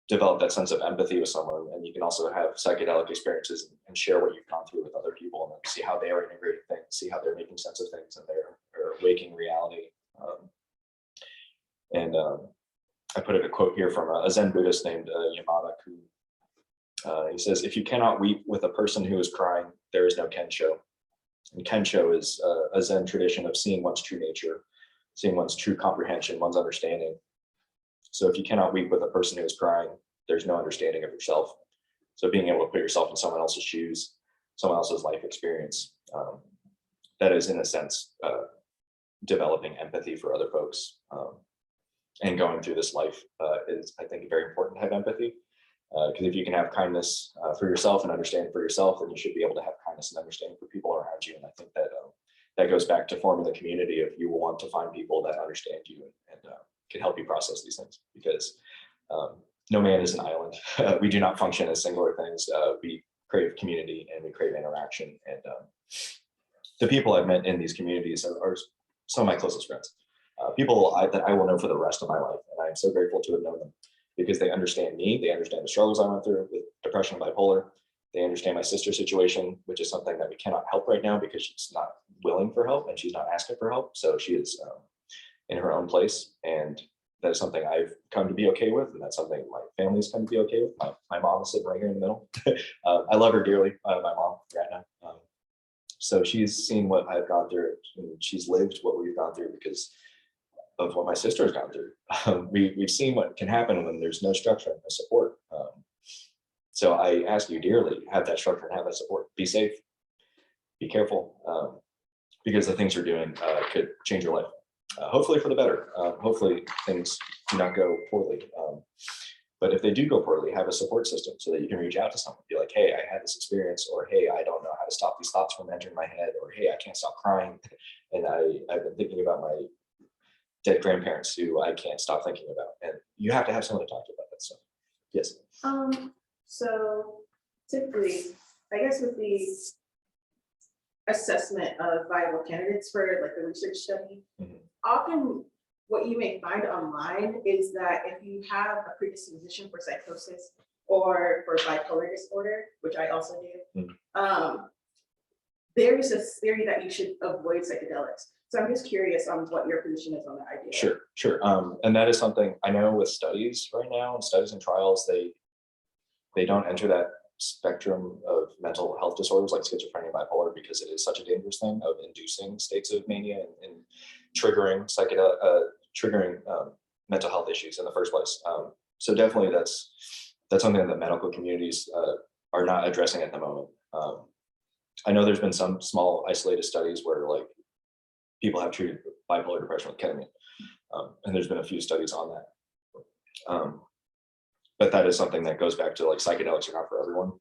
develop that sense of empathy with someone, and you can also have psychedelic experiences and share what you've gone through with other people and then see how they are integrating things, see how they're making sense of things in their waking reality. I put a quote here from a Zen Buddhist named Yamada Ku. He says, "If you cannot weep with a person who is crying, there is no kensho." And kensho is a Zen tradition of seeing one's true nature, seeing one's true comprehension, one's understanding. So if you cannot weep with a person who is crying, there's no understanding of yourself. So being able to put yourself in someone else's shoes, someone else's life experience, that is in a sense developing empathy for other folks. And going through this life is, I think, very important to have empathy. Because if you can have kindness for yourself and understanding for yourself, then you should be able to have kindness and understanding for people around you. And I think that that goes back to forming the community of you will want to find people that understand you and can help you process these things, because no man is an island. We do not function as singular things. We crave community and we crave interaction. And the people I've met in these communities are some of my closest friends. People that I will know for the rest of my life. And I'm so grateful to have known them because they understand me. They understand the struggles I went through with depression and bipolar. They understand my sister's situation, which is something that we cannot help right now because she's not willing for help and she's not asking for help. So she is in her own place. And that is something I've come to be okay with. And that's something my family's come to be okay with. My mom is sitting right here in the middle. I love her dearly, my mom right now. So she's seen what I've gone through and she's lived what we've gone through because of what my sister has gone through. We've seen what can happen when there's no structure and no support. So I ask you dearly, have that structure and have that support. Be safe, be careful, because the things you're doing could change your life. Hopefully for the better. Hopefully things do not go poorly. But if they do go poorly, have a support system so that you can reach out to someone. Be like, hey, I had this experience, or hey, I don't know how to stop these thoughts from entering my head, or hey, I can't stop crying. And I've been thinking about my dead grandparents who I can't stop thinking about. And you have to have someone to talk to about that stuff. Yes. So typically, I guess with the assessment of viable candidates for like the research study, often what you may find online is that if you have a predisposition for psychosis or for bipolar disorder, which I also do, there is a theory that you should avoid psychedelics. So I'm just curious on what your position is on that idea. Sure. And that is something I know with studies right now, and studies and trials, they don't enter that spectrum of mental health disorders like schizophrenia and bipolar because it is such a dangerous thing of inducing states of mania and triggering mental health issues in the first place. So definitely that's something that medical communities are not addressing at the moment. I know there's been some small isolated studies where like people have treated bipolar depression with ketamine. And there's been a few studies on that. But that is something that goes back to like psychedelics are not for everyone.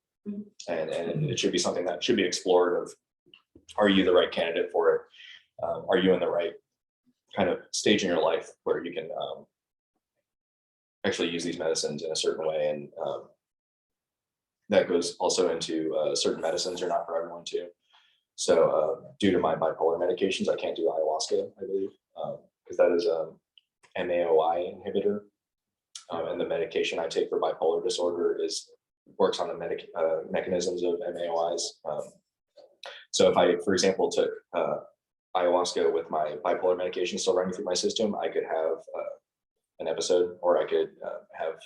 And it should be something that should be explored of, are you the right candidate for it? Are you in the right kind of stage in your life where you can actually use these medicines in a certain way? And that goes also into certain medicines are not for everyone too. So due to my bipolar medications, I can't do ayahuasca, I believe, because that is a MAOI inhibitor. And the medication I take for bipolar disorder works on the mechanisms of MAOIs. So if I, for example, took ayahuasca with my bipolar medication still running through my system, I could have an episode, or I could have,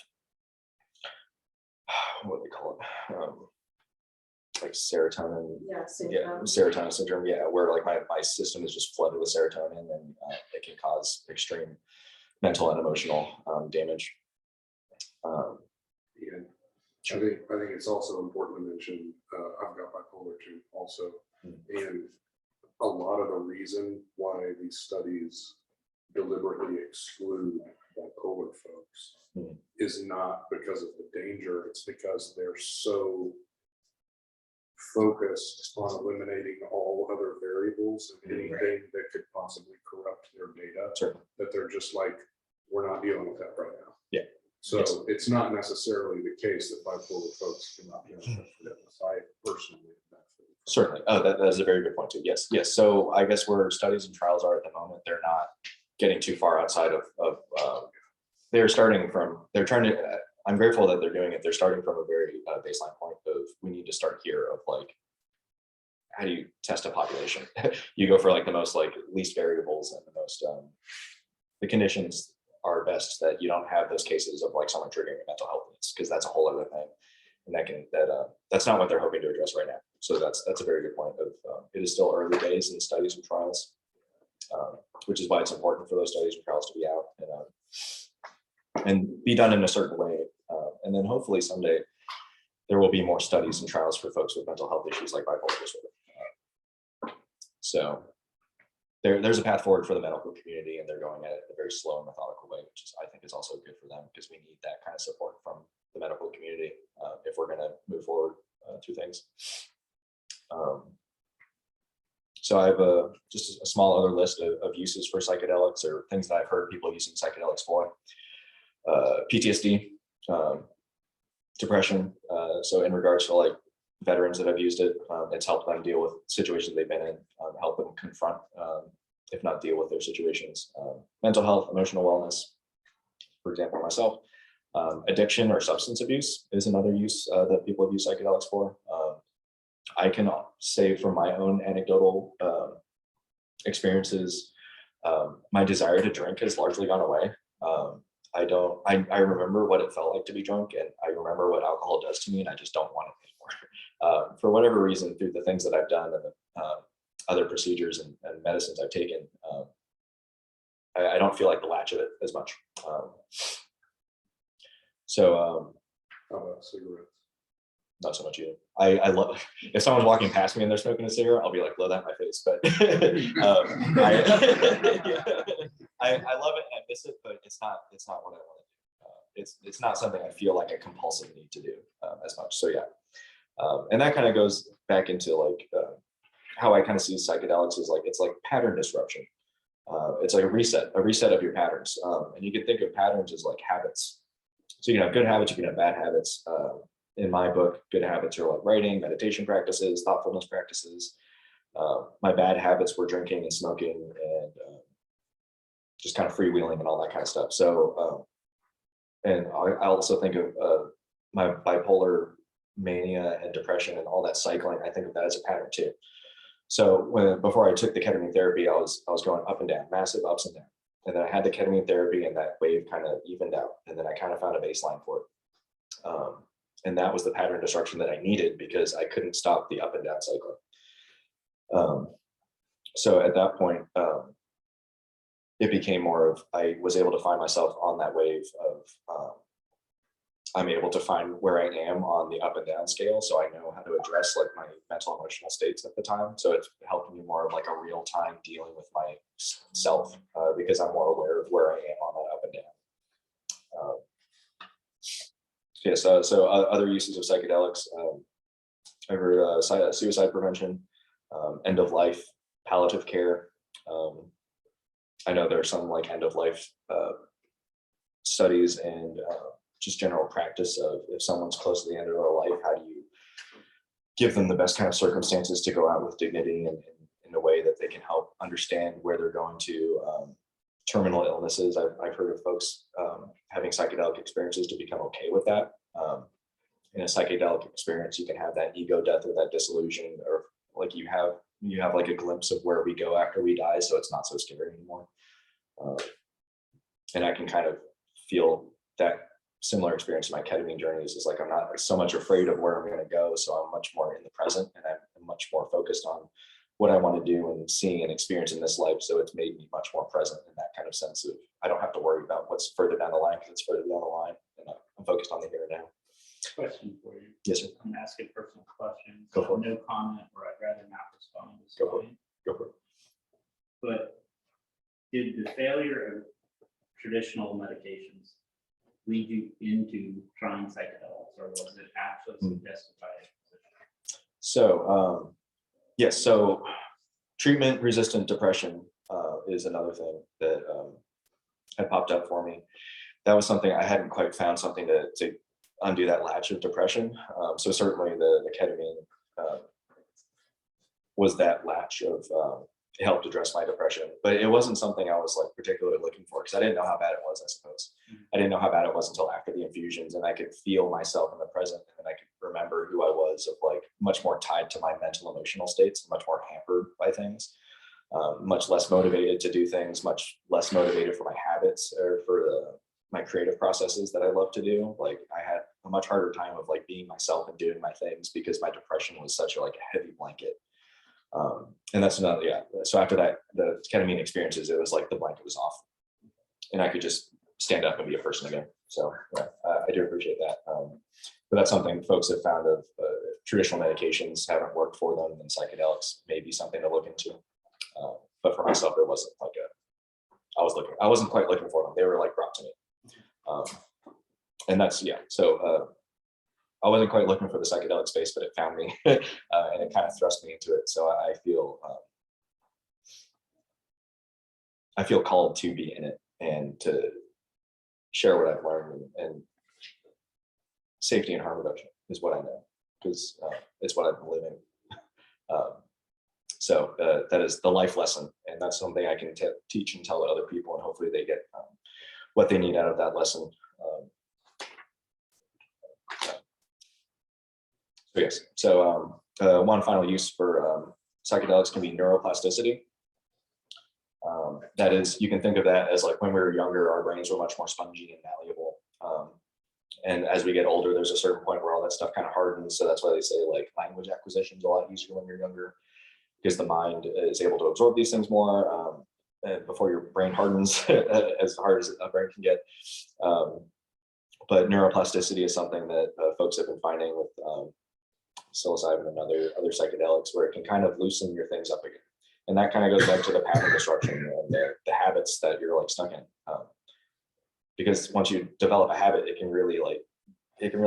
what do they call it? Like serotonin. Yeah, Serotonin syndrome. Yeah, where like my system is just flooded with serotonin, and it can cause extreme mental and emotional damage. Yeah, I think it's also important to mention, I've got bipolar too also, and a lot of the reason why these studies deliberately exclude bipolar folks is not because of the danger, it's because they're so focused on eliminating all other variables and anything that could possibly corrupt their data, Sure. that they're just like, we're not dealing with that right now. Yeah. So Yes. it's not necessarily the case that bipolar folks cannot benefit from this. I personally benefit. Certainly. Oh, that is a very good point too. Yes. Yes. So I guess where studies and trials are at the moment, they're not getting too far outside of they're starting from, they're trying to, I'm grateful that they're doing it. They're starting from a very baseline point of, we need to start here of like, how do you test a population? You go for like the most like least variables and the most, the conditions are best that you don't have those cases of like someone triggering a mental health needs, because that's a whole other thing. And that's not what they're hoping to address right now. So that's a very good point of, it is still early days in studies and trials, which is why it's important for those studies and trials to be out and be done in a certain way. And then hopefully someday there will be more studies and trials for folks with mental health issues like bipolar disorder. So there's a path forward for the medical community, and they're going at it in a very slow and methodical way, which is, I think, is also good for them, because we need that kind of support from the medical community if we're going to move forward through things. So I have just a small other list of uses for psychedelics, or things that I've heard people using psychedelics for. PTSD, depression. So in regards to like veterans that have used it, it's helped them deal with situations they've been in, help them confront, if not deal with their situations. Mental health, emotional wellness, for example, myself. Addiction or substance abuse is another use that people have used psychedelics for. I can say from my own anecdotal experiences, my desire to drink has largely gone away. I remember what it felt like to be drunk, and I remember what alcohol does to me, and I just don't want it anymore. For whatever reason, through the things that I've done and the other procedures and medicines I've taken, I don't feel like the latch of it as much. How about cigarettes? Not so much either. I love, if someone's walking past me and they're smoking a cigarette, I'll be like, blow that in my face. But I love it and I miss it, but it's not what I want to do. It's not something I feel like a compulsive need to do as much. So yeah, and that kind of goes back into like how I kind of see psychedelics is like, it's like pattern disruption. It's like a reset of your patterns, and you can think of patterns as like habits. So you can have good habits, you can have bad habits. In my book, good habits are like writing, meditation practices, thoughtfulness practices. My bad habits were drinking and smoking and just kind of freewheeling and all that kind of stuff. So, and I also think of my bipolar mania and depression and all that cycling. I think of that as a pattern too. So before I took the ketamine therapy, I was going up and down, massive ups and downs. And then I had the ketamine therapy and that wave kind of evened out. And then I kind of found a baseline for it. And that was the pattern disruption that I needed, because I couldn't stop the up and down cycling. So at that point, it became more of, I was able to find myself on that wave of I'm able to find where I am on the up and down scale. So I know how to address like my mental emotional states at the time. So it's helping me more of like a real time dealing with myself because I'm more aware of where I am on that up and down. Yes, so other uses of psychedelics, I've heard suicide prevention, end of life, palliative care. I know there are some like end of life studies and just general practice of if someone's close to the end of their life, how do you give them the best kind of circumstances to go out with dignity and in a way that they can help understand where they're going to. Terminal illnesses, I've heard of folks having psychedelic experiences to become okay with that. In a psychedelic experience, you can have that ego death or that disillusion, or like you have like a glimpse of where we go after we die, so it's not so scary anymore. And I can kind of feel that similar experience in my ketamine journeys is like I'm not so much afraid of where I'm going to go, so I'm much more in the present and I'm much more focused on what I want to do and seeing and experience in this life. So it's made me much more present in that kind of sense of I don't have to worry about what's further down the line because it's further down the line, and I'm focused on the here and now. Question for you. Yes, sir. I'm asking personal questions. Go for it. No comment, or I'd rather not respond. Is Go for it. fine. Go for it. But did the failure of traditional medications lead you into trying psychedelics, or was it actually suggested by a physician? So yes, so treatment-resistant depression is another thing that had popped up for me. That was something I hadn't quite found something to undo that latch of depression. So certainly the ketamine was that latch of it helped address my depression, but it wasn't something I was like particularly looking for because I didn't know how bad it was, I suppose. I didn't know how bad it was until after the infusions, and I could feel myself in the present, and I could remember who I was of like much more tied to my mental emotional states, much more hampered by things, much less motivated to do things, much less motivated for my habits or for my creative processes that I love to do. Like I had a much harder time of like being myself and doing my things because my depression was such a like a heavy blanket. And that's another, yeah. So after that, the ketamine experiences, it was like the blanket was off and I could just stand up and be a person again. So yeah, I do appreciate that. But that's something folks have found of traditional medications haven't worked for them, and psychedelics may be something to look into. But for myself, it wasn't like I wasn't quite looking for them. They were like brought to me. And that's, yeah. So I wasn't quite looking for the psychedelic space, but it found me and it kind of thrust me into it. So I feel called to be in it and to share what I've learned, and safety and harm reduction is what I know because it's what I've been living. So that is the life lesson, and that's something I can teach and tell to other people, and hopefully they get what they need out of that lesson. So yes, so one final use for psychedelics can be neuroplasticity. That is, you can think of that as like when we were younger, our brains were much more spongy and malleable. And as we get older, there's a certain point where all that stuff kind of hardens. So that's why they say like language acquisition is a lot easier when you're younger, because the mind is able to absorb these things more before your brain hardens as hard as a brain can get. But neuroplasticity is something that folks have been finding with psilocybin and other psychedelics, where it can kind of loosen your things up again. And that kind of goes back to the pattern disruption and the habits that you're like stuck in. Because once you develop a habit, it can really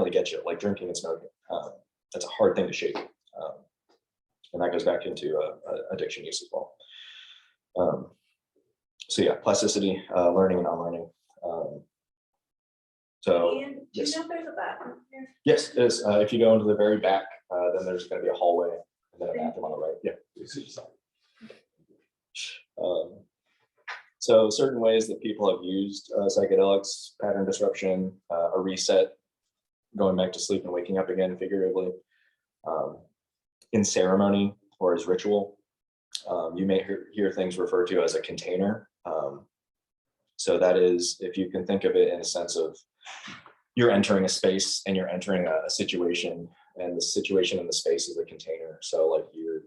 get you, like drinking and smoking. That's a hard thing to shake. And that goes back into addiction use as well. So yeah, plasticity, learning and unlearning. So Ian, do yes. you know if there's a bathroom here? Yes, it is. If you go into the very back, then there's going to be a hallway and then a bathroom on the right. Yeah. So certain ways that people have used psychedelics, pattern disruption, a reset, going back to sleep and waking up again figuratively, in ceremony or as ritual. You may hear things referred to as a container. So that is, if you can think of it in a sense of you're entering a space and you're entering a situation, and the situation in the space is a container. So like you're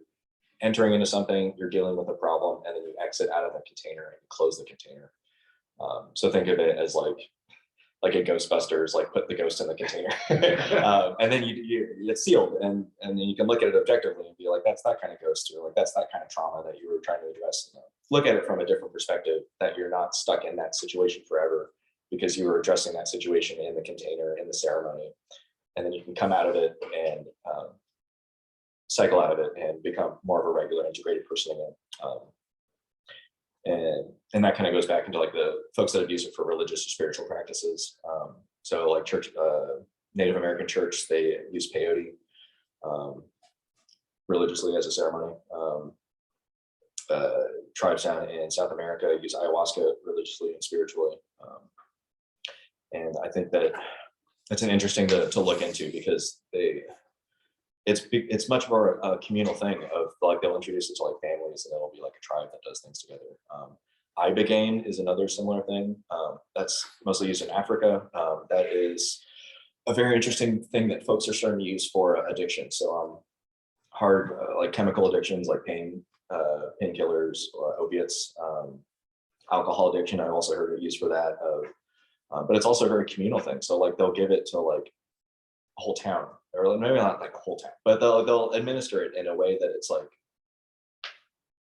entering into something, you're dealing with a problem, and then you exit out of the container and close the container. So think of it as like like a Ghostbusters, like put the ghost in the container. And then it's sealed, and then you can look at it objectively and be like, that's that kind of ghost, or like that's that kind of trauma that you were trying to address. Look at it from a different perspective, that you're not stuck in that situation forever because you were addressing that situation in the container, in the ceremony. And then you can come out of it and cycle out of it and become more of a regular integrated person again. And that kind of goes back into like the folks that have used it for religious or spiritual practices. So like church, Native American church, they use peyote religiously as a ceremony. Tribes down in South America use ayahuasca religiously and spiritually. And I think that it's an interesting to look into, because it's much more a communal thing of like, they'll introduce it to like families, and it'll be like a tribe that does things together. Ibogaine is another similar thing that's mostly used in Africa. That is a very interesting thing that folks are starting to use for addiction. So hard like chemical addictions, like painkillers, opiates, alcohol addiction. I've also heard it used for that. But it's also a very communal thing. So like they'll give it to like a whole town, or maybe not like a whole town, but they'll administer it in a way that it's like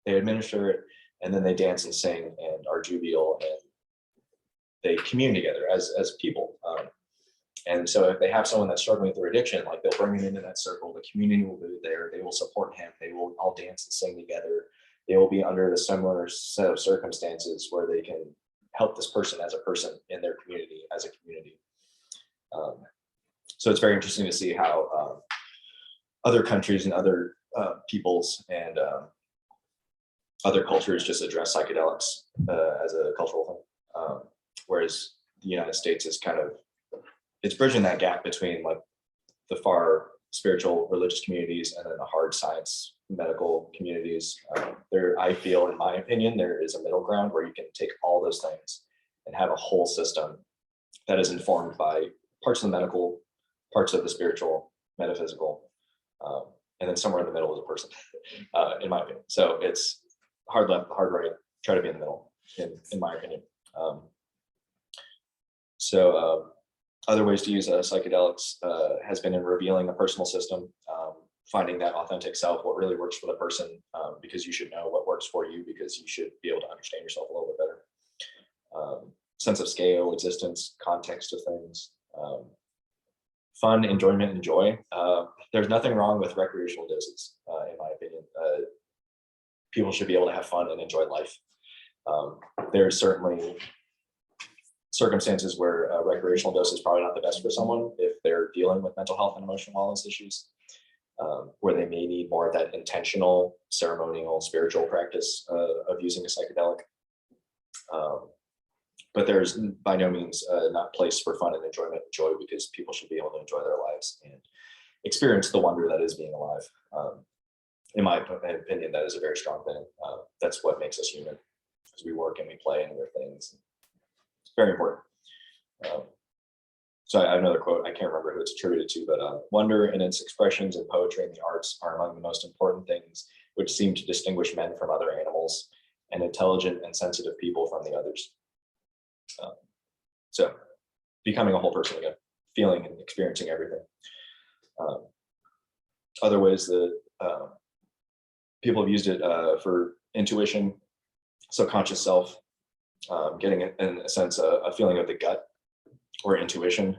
they administer it, and then they dance and sing and are jovial, and they commune together as people. And so if they have someone that's struggling with their addiction, like they'll bring them into that circle, the community will be there, they will support him, they will all dance and sing together. They will be under a similar set of circumstances where they can help this person as a person in their community, as a community. So it's very interesting to see how other countries and other peoples and other cultures just address psychedelics as a cultural thing. Whereas the United States is kind of, it's bridging that gap between like the far spiritual religious communities and then the hard science medical communities. I feel, in my opinion, there is a middle ground where you can take all those things and have a whole system that is informed by parts of the medical, parts of the spiritual, metaphysical, and then somewhere in the middle is a person, in my opinion. So it's hard left, hard right, try to be in the middle, in my opinion. Other ways to use psychedelics has been in revealing a personal system, finding that authentic self, what really works for the person, because you should know what works for you, because you should be able to understand yourself a little bit better. Sense of scale, existence, context of things, fun, enjoyment, and joy. There's nothing wrong with recreational doses, in my opinion. People should be able to have fun and enjoy life. There's certainly circumstances where a recreational dose is probably not the best for someone if they're dealing with mental health and emotional wellness issues, where they may need more of that intentional, ceremonial, spiritual practice of using a psychedelic. But there's by no means not place for fun and enjoyment and joy, because people should be able to enjoy their lives and experience the wonder that is being alive. In my opinion, that is a very strong thing. That's what makes us human, because we work and we play and we're things. It's very important. So I have another quote, I can't remember who it's attributed to, but wonder and its expressions in poetry and the arts are among the most important things which seem to distinguish men from other animals, and intelligent and sensitive people from the others. So becoming a whole person again, feeling and experiencing everything. Other ways that people have used it for intuition, subconscious self, getting in a sense a feeling of the gut or intuition.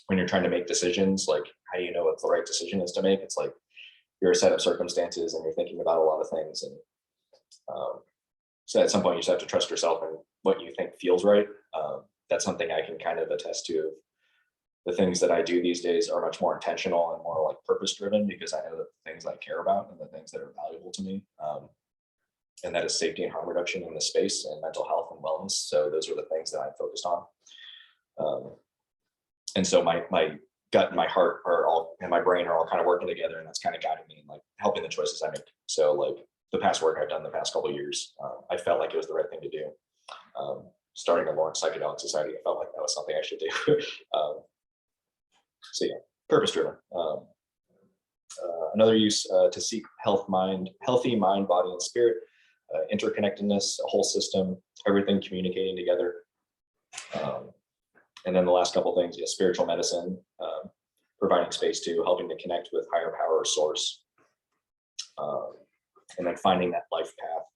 When you're trying to make decisions, like how do you know what the right decision is to make? It's like you're a set of circumstances and you're thinking about a lot of things. And so at some point you just have to trust yourself and what you think feels right. That's something I can kind of attest to. The things that I do these days are much more intentional and more like purpose driven, because I know that the things I care about and the things that are valuable to me. And that is safety and harm reduction in the space and mental health and wellness. So those are the things that I'm focused on. And so my gut and my heart are all, and my brain are all kind of working together, and that's kind of guiding me and like helping the choices I make. So like the past work I've done the past couple of years, I felt like it was the right thing to do. Starting a Lawrence Psychedelic Society, I felt like that was something I should do. So yeah, purpose driven. Another use to seek healthy mind, body, and spirit, interconnectedness, a whole system, everything communicating together. And then the last couple things, yeah, spiritual medicine, providing space to helping to connect with higher power or source, and then finding that life path.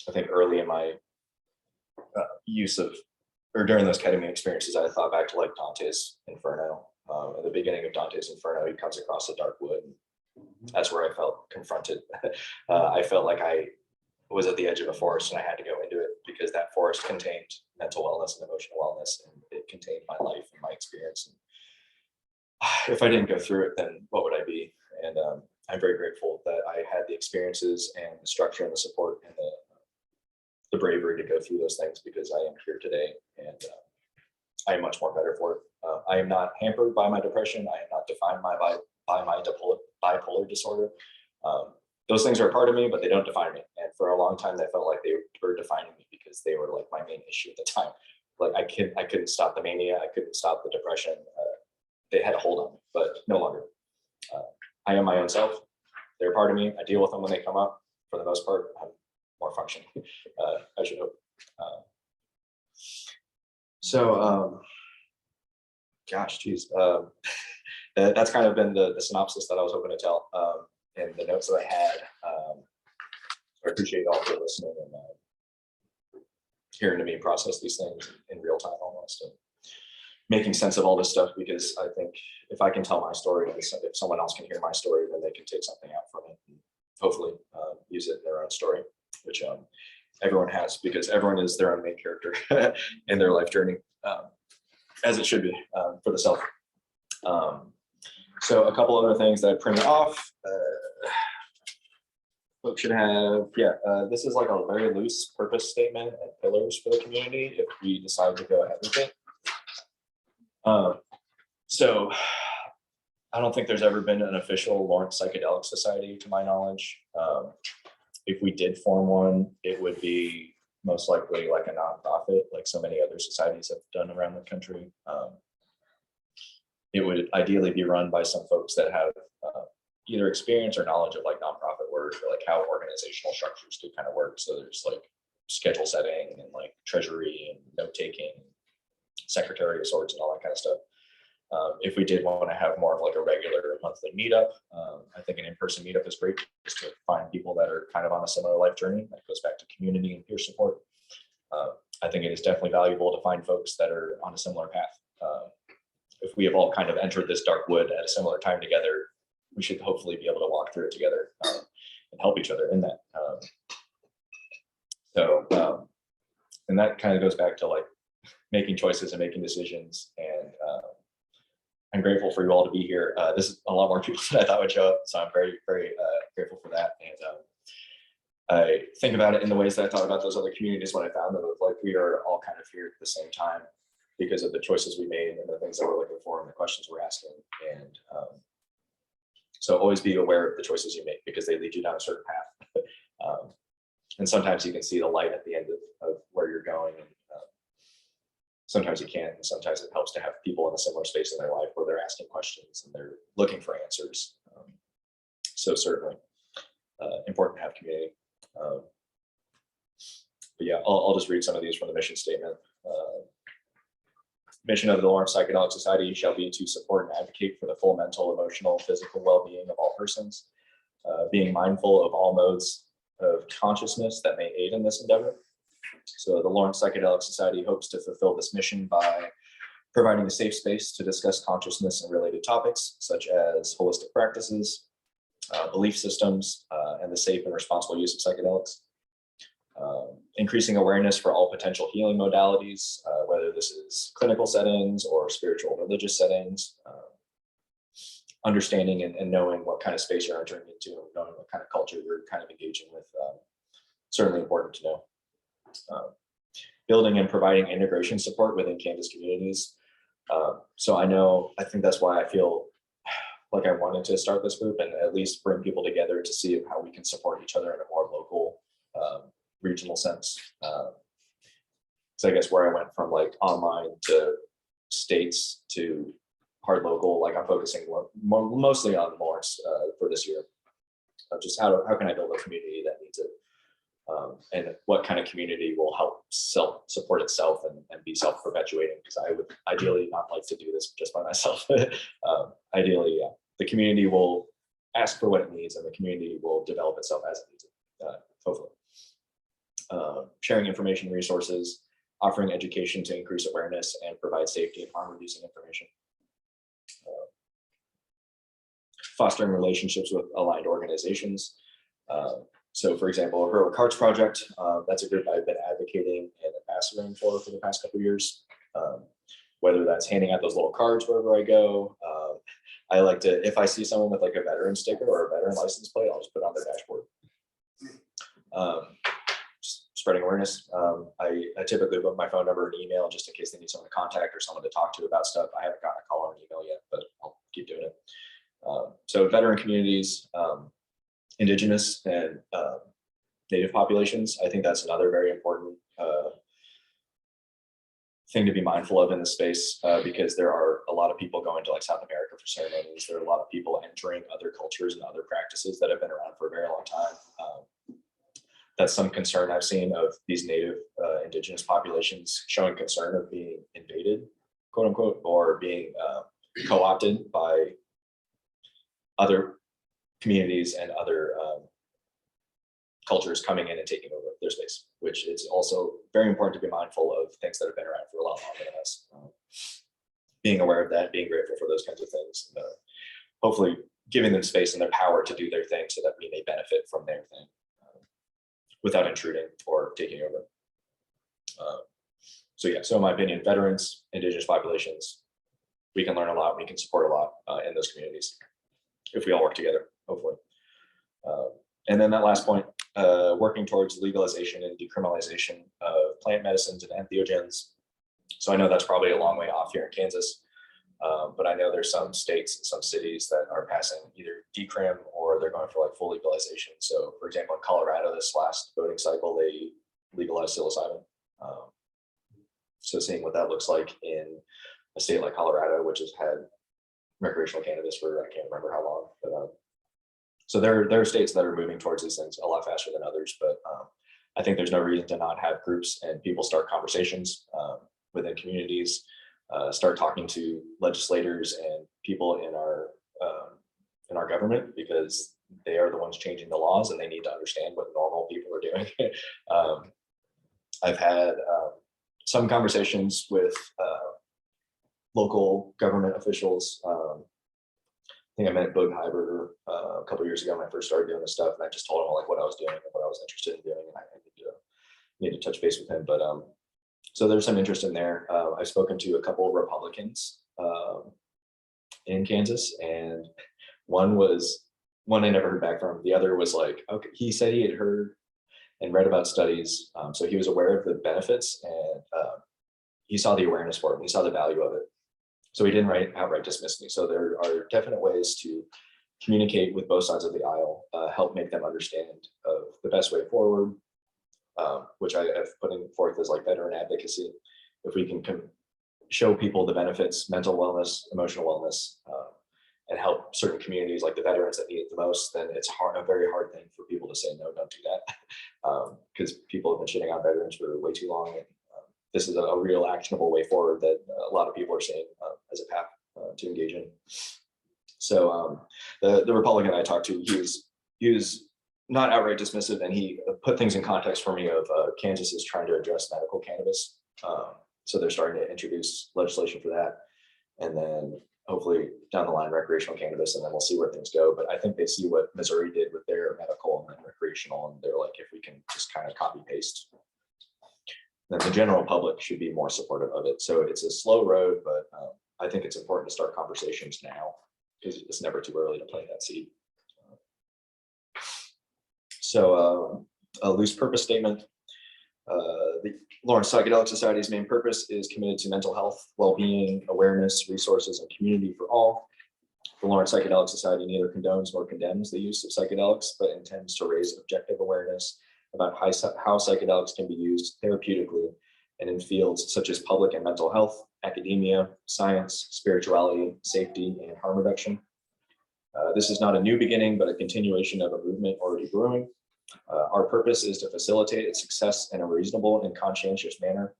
I think early in my use of, or during those ketamine experiences, I thought back to like Dante's Inferno. At the beginning of Dante's Inferno, he comes across a dark wood. That's where I felt confronted. I felt like I was at the edge of a forest and I had to go into it because that forest contained mental wellness and emotional wellness, and it contained my life and my experience. And if I didn't go through it, then what would I be? And I'm very grateful that I had the experiences and the structure and the support and the bravery to go through those things, because I am here today, and I am much more better for it. I am not hampered by my depression. I am not defined by my bipolar disorder. Those things are a part of me, but they don't define me. And for a long time, that felt like they were defining me because they were like my main issue at the time. Like I couldn't stop the mania. I couldn't stop the depression. They had a hold on me, but no longer. I am my own self. They're a part of me. I deal with them when they come up. For the most part, I'm more functioning. I should hope. Gosh, geez. That's kind of been the synopsis that I was hoping to tell, and the notes that I had. I appreciate all for listening and hearing to me process these things in real time almost, and making sense of all this stuff, because I think if I can tell my story, if someone else can hear my story, then they can take something out from it and hopefully use it in their own story, which everyone has, because everyone is their own main character in their life journey, as it should be for the self. So a couple other things that I printed off. Folks should have, this is like a very loose purpose statement and pillars for the community if we decide to go ahead with it. So I don't think there's ever been an official Lawrence Psychedelic Society to my knowledge. If we did form one, it would be most likely like a nonprofit, like so many other societies have done around the country. It would ideally be run by some folks that have either experience or knowledge of like nonprofit work, or like how organizational structures do kind of work. So there's like schedule setting and like treasury and note taking, secretary of sorts, and all that kind of stuff. If we did want to have more of like a regular monthly meetup, I think an in-person meetup is great, just to find people that are kind of on a similar life journey. That goes back to community and peer support. I think it is definitely valuable to find folks that are on a similar path. If we have all kind of entered this dark wood at a similar time together, we should hopefully be able to walk through it together and help each other in that. And that kind of goes back to like making choices and making decisions. And I'm grateful for you all to be here. This is a lot more people than I thought would show up, so I'm very, very grateful for that. And I think about it in the ways that I thought about those other communities when I found them. Like we are all kind of here at the same time because of the choices we made and the things that we're looking for and the questions we're asking. And so always be aware of the choices you make, because they lead you down a certain path. And sometimes you can see the light at the end of where you're going. And sometimes you can't, and sometimes it helps to have people in a similar space in their life where they're asking questions and they're looking for answers. So certainly important to have community. But yeah, I'll just read some of these from the mission statement. Mission of the Lawrence Psychedelic Society shall be to support and advocate for the full mental, emotional, physical well-being of all persons, being mindful of all modes of consciousness that may aid in this endeavor. So the Lawrence Psychedelic Society hopes to fulfill this mission by providing a safe space to discuss consciousness and related topics, such as holistic practices, belief systems, and the safe and responsible use of psychedelics. Increasing awareness for all potential healing modalities, whether this is clinical settings or spiritual religious settings, understanding and knowing what kind of space you're entering into, and knowing what kind of culture you're kind of engaging with, certainly important to know. Building and providing integration support within Kansas communities. So I think that's why I feel like I wanted to start this group and at least bring people together to see how we can support each other in a more local, regional sense. So I guess where I went from like online to states to hard local, like I'm focusing mostly on Lawrence for this year. Just how can I build a community that needs it? And what kind of community will help support itself and be self-perpetuating, because I would ideally not like to do this just by myself. Ideally, the community will ask for what it needs and the community will develop itself as it needs it, hopefully. Sharing information resources, offering education to increase awareness and provide safety and harm reducing information. Fostering relationships with aligned organizations. So for example, Heroic Hearts Project, that's a group I've been advocating and ambassadoring for the past couple of years. Whether that's handing out those little cards wherever I go. I like to, if I see someone with like a veteran sticker or a veteran license plate, I'll just put it on their dashboard. Spreading awareness. I typically put my phone number and email just in case they need someone to contact or someone to talk to about stuff. I haven't gotten a call or an email yet, but I'll keep doing it. So veteran communities, indigenous and native populations, I think that's another very important thing to be mindful of in this space, because there are a lot of people going to like South America for ceremonies. There are a lot of people entering other cultures and other practices that have been around for a very long time. That's some concern I've seen of these native indigenous populations showing concern of being invaded, quote unquote, or being co-opted by other communities and other cultures coming in and taking over their space, which is also very important to be mindful of things that have been around for a lot longer than us. Being aware of that, being grateful for those kinds of things, hopefully giving them space and their power to do their thing so that we may benefit from their thing without intruding or taking over. So yeah, so in my opinion, veterans, indigenous populations, we can learn a lot, we can support a lot in those communities if we all work together, hopefully. And then that last point, working towards legalization and decriminalization of plant medicines and entheogens. So I know that's probably a long way off here in Kansas, but I know there's some states and some cities that are passing either decrim or they're going for like full legalization. So for example, in Colorado, this last voting cycle, they legalized psilocybin. So seeing what that looks like in a state like Colorado, which has had recreational cannabis for, I can't remember how long, but so there are states that are moving towards these things a lot faster than others, but I think there's no reason to not have groups and people start conversations within communities, start talking to legislators and people in our government, because they are the ones changing the laws and they need to understand what normal people are doing. I've had some conversations with local government officials. I think I met Bug Hyberger a couple of years ago when I first started doing this stuff, and I just told him like what I was doing and what I was interested in doing, and I need to touch base with him. But so there's some interest in there. I've spoken to a couple of Republicans in Kansas, and one I never heard back from. The other was like, okay, he said he had heard and read about studies, so he was aware of the benefits, and he saw the awareness for it, and he saw the value of it. So he didn't outright dismiss me. So there are definite ways to communicate with both sides of the aisle, help make them understand of the best way forward, which I have putting forth as like veteran advocacy. If we can show people the benefits, mental wellness, emotional wellness, and help certain communities like the veterans that need it the most, then it's a very hard thing for people to say, no, don't do that. Because people have been shitting on veterans for way too long. And, this is a real actionable way forward that a lot of people are seeing as a path to engage in. So the Republican I talked to, he was not outright dismissive, and he put things in context for me of Kansas is trying to address medical cannabis. So they're starting to introduce legislation for that. And then hopefully down the line, recreational cannabis, and then we'll see where things go. But I think they see what Missouri did with their medical and then recreational, and they're like, if we can just kind of copy paste, then the general public should be more supportive of it. So it's a slow road, but I think it's important to start conversations now, because it's never too early to plant that seed. So a loose purpose statement. The Lawrence Psychedelic Society's main purpose is committed to mental health, well-being, awareness, resources, and community for all. The Lawrence Psychedelic Society neither condones nor condemns the use of psychedelics, but intends to raise objective awareness about how psychedelics can be used therapeutically and in fields such as public and mental health, academia, science, spirituality, safety, and harm reduction. This is not a new beginning, but a continuation of a movement already brewing. Our purpose is to facilitate its success in a reasonable and conscientious manner.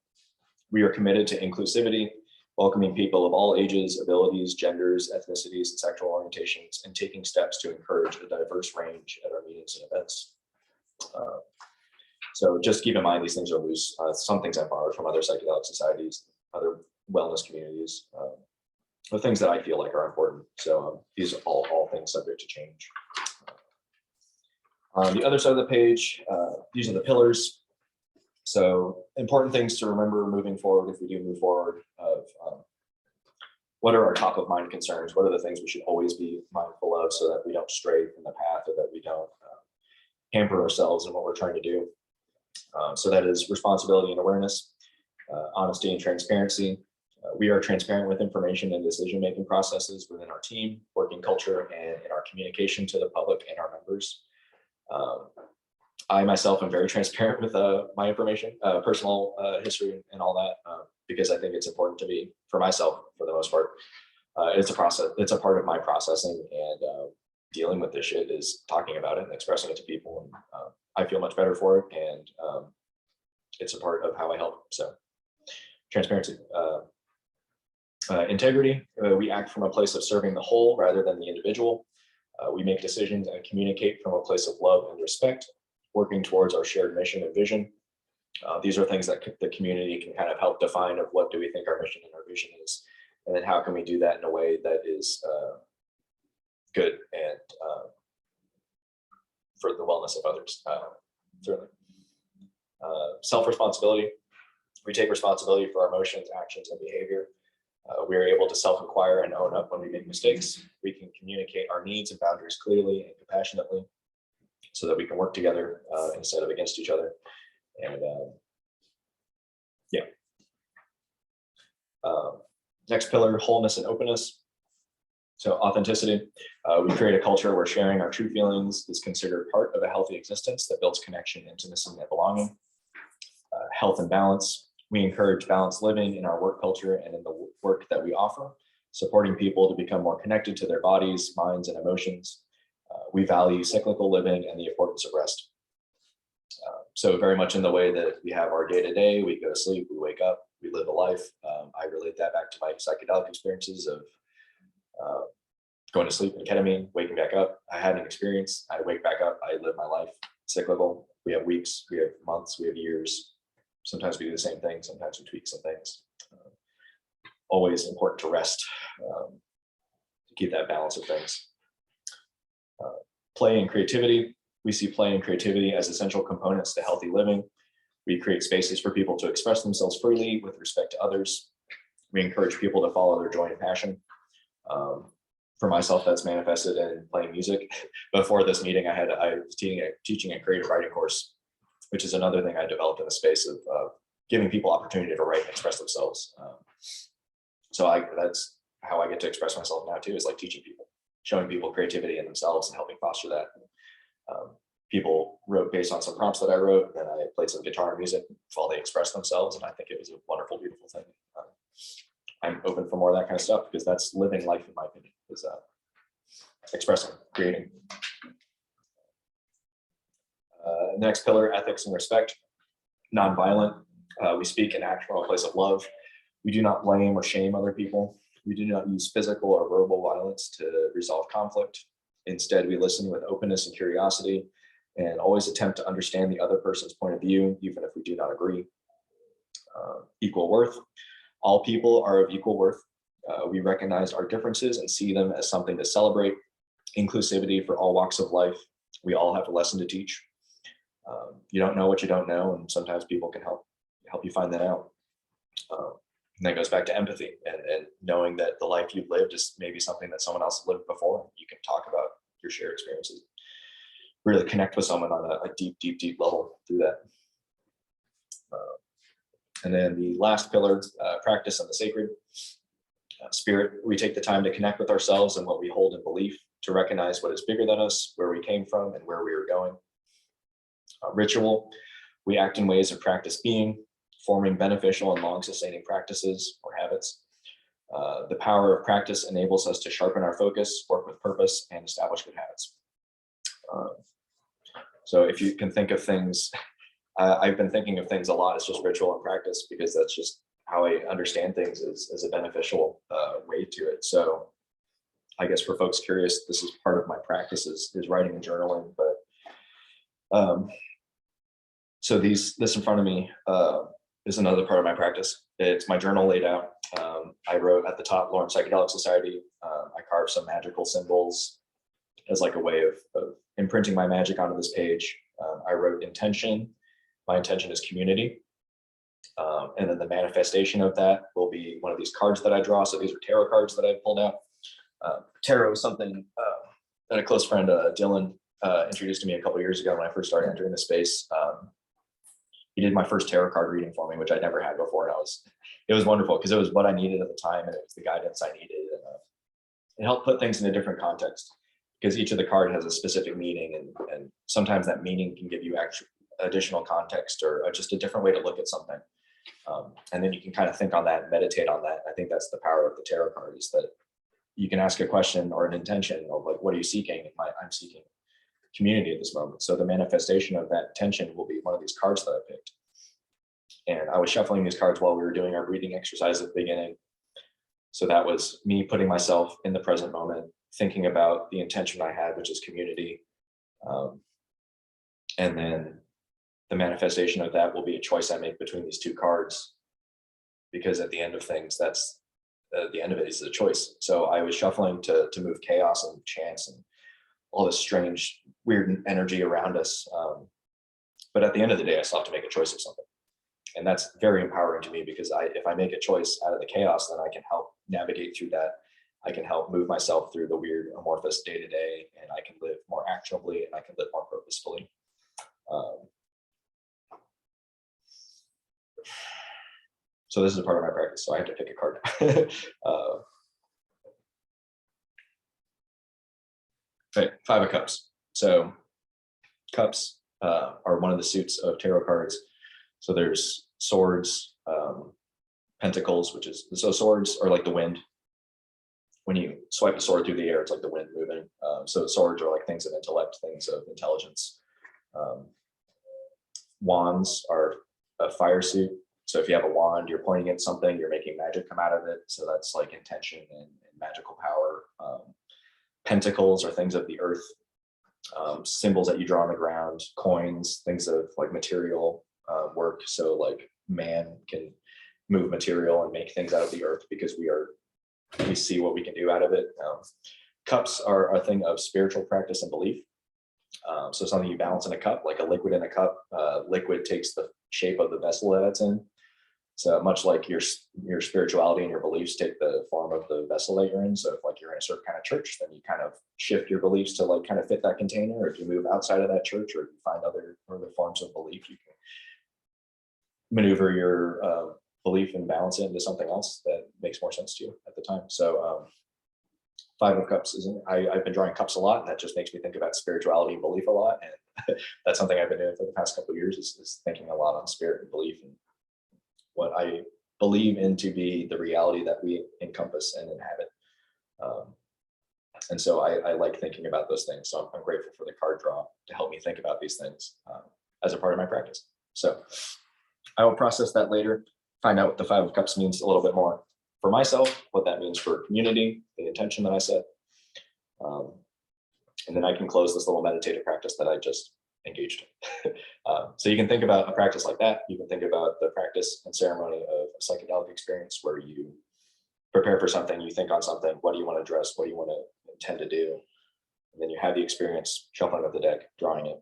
We are committed to inclusivity, welcoming people of all ages, abilities, genders, ethnicities, and sexual orientations, and taking steps to encourage a diverse range at our meetings and events. So just keep in mind, these things are loose. Some things I borrowed from other psychedelic societies, other wellness communities, the things that I feel like are important. So these are all things subject to change. On the other side of the page, these are the pillars. So important things to remember moving forward, if we do move forward, of what are our top of mind concerns? What are the things we should always be mindful of so that we don't stray from the path, or that we don't hamper ourselves in what we're trying to do? So that is responsibility and awareness, honesty and transparency. We are transparent with information and decision-making processes within our team, working culture, and in our communication to the public and our members. I myself am very transparent with my information, personal history and all that, because I think it's important to be, for myself, for the most part. It's a process, it's a part of my processing, and dealing with this shit is talking about it and expressing it to people. And I feel much better for it, and it's a part of how I help. So transparency. Integrity, we act from a place of serving the whole rather than the individual. We make decisions and communicate from a place of love and respect, working towards our shared mission and vision. These are things that the community can kind of help define, of what do we think our mission and our vision is, and then how can we do that in a way that is good and for the wellness of others, certainly. Self-responsibility. We take responsibility for our emotions, actions, and behavior. We are able to self-inquire and own up when we make mistakes. We can communicate our needs and boundaries clearly and compassionately, so that we can work together instead of against each other. And yeah. Next pillar, wholeness and openness. So authenticity. We create a culture where sharing our true feelings is considered part of a healthy existence that builds connection, intimacy, and belonging. Health and balance. We encourage balanced living in our work culture and in the work that we offer, supporting people to become more connected to their bodies, minds, and emotions. We value cyclical living and the importance of rest. So very much in the way that we have our day-to-day, we go to sleep, we wake up, we live a life. I relate that back to my psychedelic experiences of going to sleep and ketamine, waking back up. I had an experience, I wake back up, I live my life. Cyclical. We have weeks, we have months, we have years. Sometimes we do the same thing, sometimes we tweak some things. Always important to rest, to keep that balance of things. Play and creativity. We see play and creativity as essential components to healthy living. We create spaces for people to express themselves freely with respect to others. We encourage people to follow their joy and passion. For myself, that's manifested in playing music. Before this meeting, I was teaching a creative writing course, which is another thing I developed in the space of giving people opportunity to write and express themselves. So that's how I get to express myself now too, is like teaching people, showing people creativity in themselves and helping foster that. People wrote based on some prompts that I wrote, and I played some guitar and music while they expressed themselves, and I think it was a wonderful, beautiful thing. I'm open for more of that kind of stuff, because that's living life, in my opinion, is expressing, creating. Next pillar, ethics and respect. Nonviolent. We speak and act from a place of love. We do not blame or shame other people. We do not use physical or verbal violence to resolve conflict. Instead, we listen with openness and curiosity, and always attempt to understand the other person's point of view, even if we do not agree. Equal worth. All people are of equal worth. We recognize our differences and see them as something to celebrate. Inclusivity for all walks of life. We all have a lesson to teach. You don't know what you don't know, and sometimes people can help you find that out. And that goes back to empathy and knowing that the life you've lived is maybe something that someone else lived before. You can talk about your shared experiences, really connect with someone on a deep, deep, deep level through that. And then the last pillar, practice and the sacred. Spirit, we take the time to connect with ourselves and what we hold in belief, to recognize what is bigger than us, where we came from, and where we are going. Ritual, we act in ways of practice being, forming beneficial and long-sustaining practices or habits. The power of practice enables us to sharpen our focus, work with purpose, and establish good habits. So if you can think of things, I've been thinking of things a lot as just ritual and practice, because that's just how I understand things as a beneficial way to it. So I guess for folks curious, this is part of my practice is writing and journaling. But so this in front of me is another part of my practice. It's my journal laid out. I wrote at the top, Lawrence Psychedelic Society. I carved some magical symbols as like a way of imprinting my magic onto this page. I wrote intention. My intention is community. And then the manifestation of that will be one of these cards that I draw. So these are tarot cards that I pulled out. Tarot is something that a close friend, Dylan, introduced to me a couple years ago when I first started entering the space. He did my first tarot card reading for me, which I never had before. And it was wonderful because it was what I needed at the time, and it was the guidance I needed. And it helped put things in a different context, because each of the card has a specific meaning, and sometimes that meaning can give you actual additional context or just a different way to look at something. And then you can kind of think on that, meditate on that. I think that's the power of the tarot card, is that you can ask a question or an intention of like, what are you seeking? I'm seeking community at this moment. So the manifestation of that intention will be one of these cards that I picked. And I was shuffling these cards while we were doing our breathing exercise at the beginning. So that was me putting myself in the present moment, thinking about the intention I had, which is community. And then the manifestation of that will be a choice I make between these two cards, because at the end of things, that's the end of it is a choice. So I was shuffling to move chaos and chance and all this strange, weird energy around us. But at the end of the day, I still have to make a choice of something. And that's very empowering to me, because if I make a choice out of the chaos, then I can help navigate through that. I can help move myself through the weird amorphous day to day, and I can live more actionably, and I can live more purposefully. So this is a part of my practice, so I have to pick a card. Right, 5 of Cups. So cups are one of the suits of tarot cards. So there's swords, pentacles, so swords are like the wind. When you swipe a sword through the air, it's like the wind moving. So swords are like things of intellect, things of intelligence. Wands are a fire suit. So if you have a wand, you're pointing at something, you're making magic come out of it. So that's like intention and magical power. Pentacles are things of the earth, symbols that you draw on the ground, coins, things of like material work. So like man can move material and make things out of the earth because we see what we can do out of it. Cups are a thing of spiritual practice and belief. So something you balance in a cup, like a liquid in a cup, liquid takes the shape of the vessel that it's in. So much like your spirituality and your beliefs take the form of the vessel that you're in. So if like you're in a certain kind of church, then you kind of shift your beliefs to like kind of fit that container. Or if you move outside of that church, or if you find other forms of belief, you can maneuver your belief and balance it into something else that makes more sense to you at the time. So 5 of Cups I've been drawing cups a lot, and that just makes me think about spirituality and belief a lot. And that's something I've been doing for the past couple of years is thinking a lot on spirit and belief and what I believe in to be the reality that we encompass and inhabit. And so I like thinking about those things. So I'm grateful for the card draw to help me think about these things as a part of my practice. So I will process that later, find out what the 5 of Cups means a little bit more for myself, what that means for community, the intention that I set. And then I can close this little meditative practice that I just engaged in. So you can think about a practice like that. You can think about the practice and ceremony of a psychedelic experience where you prepare for something, you think on something, what do you want to address, what do you want to intend to do? And then you have the experience, shuffling of the deck, drawing it.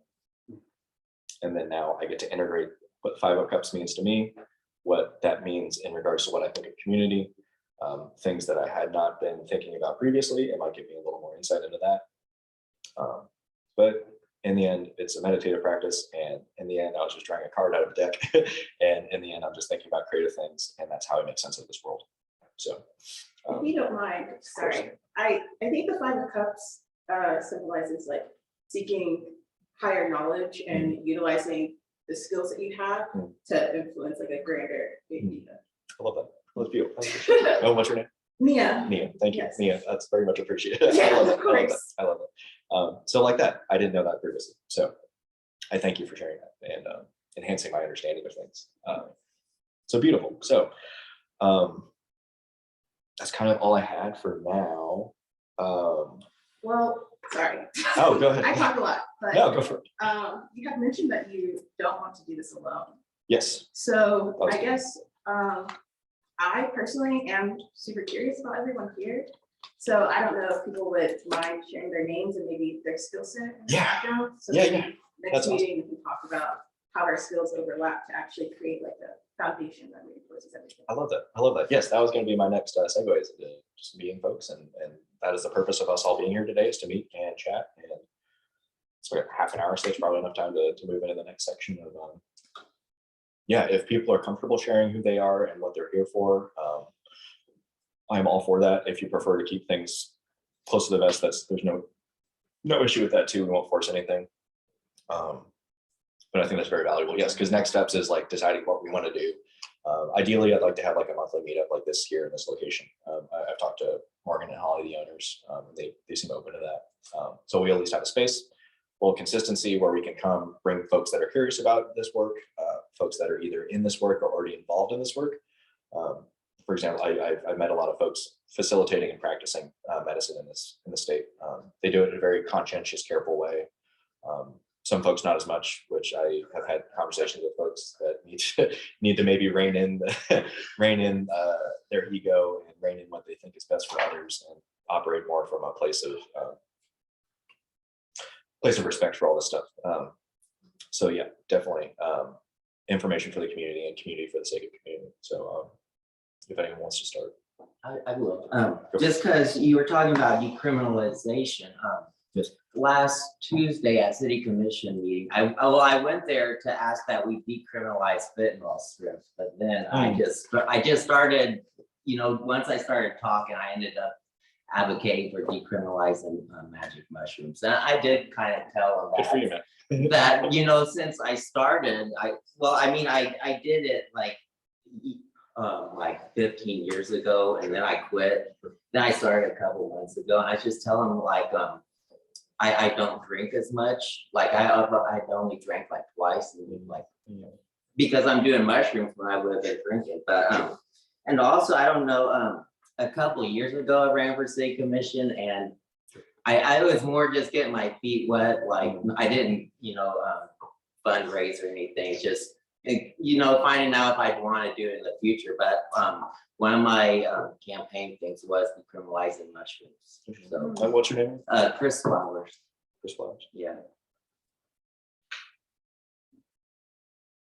And then now I get to integrate what 5 of Cups means to me, what that means in regards to what I think of community, things that I had not been thinking about previously. It might give me a little more insight into that. But in the end, it's a meditative practice. And in the end, I was just drawing a card out of the deck. And in the end, I'm just thinking about creative things. And that's how I make sense of this world. So. If you don't mind, sorry, I think the 5 of Cups symbolizes like seeking higher knowledge and utilizing the skills that you have to influence like a grander idea. I love that. That's beautiful. Oh, what's your name? Mia. Nia, thank you. Yes. Nia, that's very much appreciated. Yeah, I love of it. I love it. course. I love it. So like that, I didn't know that previously. So I thank you for sharing that and enhancing my understanding of things. So beautiful. So that's kind of all I had for now. Well, sorry. Oh, go ahead. I talk a lot, but No, go for it. you have mentioned that you don't want to do this alone. Yes. So That was I good. guess I personally am super curious about everyone here. So I don't know if people would mind sharing their names and maybe their skill set. and their Yeah. background. So Yeah, maybe yeah. That's Next meeting, we can talk about how our skills overlap to actually create like a foundation that reinforces everything. I love that. I love that. Yes, that was going to be my next segue, is into just meeting folks, and that is the purpose of us all being here today, is to meet and chat. And it's like half an hour, so it's probably enough time to move into the next section of yeah, if people are comfortable sharing who they are and what they're here for, I'm all for that. If you prefer to keep things close to the vest, there's no issue with that too. We won't force anything. But I think that's very valuable. Yes, because next steps is like deciding what we want to do. Ideally, I'd like to have like a monthly meetup like this here in this location. I've talked to Morgan and Holly, the owners. They seem open to that. So we at least have a space, a little consistency where we can come, bring folks that are curious about this work, folks that are either in this work or already involved in this work. For example, I've met a lot of folks facilitating and practicing medicine in the state. They do it in a very conscientious, careful way. Some folks not as much, which I have had conversations with folks that need to maybe rein in their ego and rein in what they think is best for others, and operate more from a place of respect for all this stuff. So yeah, definitely information for the community and community for the sake of community. So if anyone wants to start. I will. Just because you were talking about decriminalization. Yes. Last Tuesday at City Commission meeting, I went there to ask that we decriminalize fentanyl strips, but then I just started, once I started talking, I ended up advocating for decriminalizing magic mushrooms. And I did kind of tell them Good for you, man. that, since I started, I did it like 15 years ago, and then I quit. Then I started a couple months ago, and I just tell them I don't drink as much. Like I only drank like twice, and because I'm doing mushrooms when I would have been drinking. But and also I don't know. A couple of years ago, I ran for city commission, and I was more just getting my feet wet. Like I didn't, fundraise or anything. Just finding out if I'd want to do it in the future. But one of my campaign things was decriminalizing mushrooms. So What's your name? Chris Flowers. Chris Flowers. Yeah.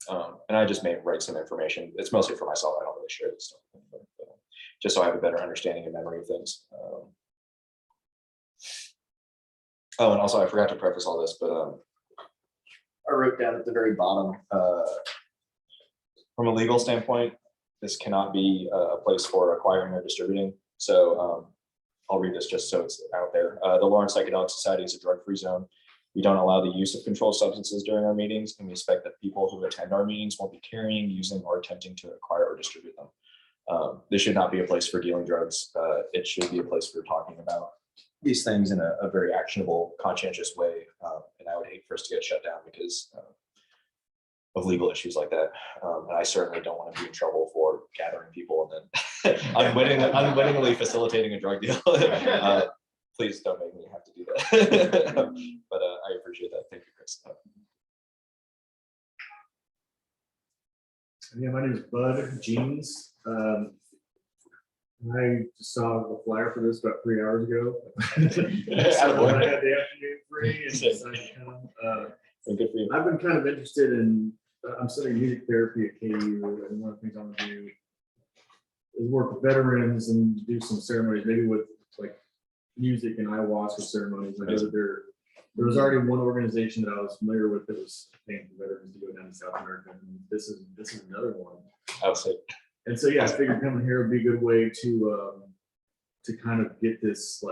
And I just may write some information. It's mostly for myself. I don't really share this stuff, but just so I have a better understanding and memory of things. Oh, and also I forgot to preface all this, but I wrote down at the very bottom, from a legal standpoint, this cannot be a place for acquiring or distributing. So I'll read this just so it's out there. The Lawrence Psychedelic Society is a drug-free zone. We don't allow the use of controlled substances during our meetings, and we expect that people who attend our meetings won't be carrying, using, or attempting to acquire or distribute them. This should not be a place for dealing drugs. It should be a place for talking about these things in a very actionable, conscientious way. And I would hate for us to get shut down because of legal issues like that. And I certainly don't want to be in trouble for gathering people and then unwittingly facilitating a drug deal. Please don't make me have to do that. But I appreciate that. Thank you, Chris. Yeah, my name is Bud Jeans. I just saw the flyer for this about 3 hours ago. So I had the afternoon free and decided to come. Good for you. I've been kind of interested in, I'm studying music therapy at KU, and one of the things I want to do is work with veterans and do some ceremonies, maybe with like music and ayahuasca ceremonies. I know that there was already one organization that I was familiar with that was paying for veterans to go down to South America, and this is another one. Absolutely. And so yeah, I figured coming here would be a good way to kind of get this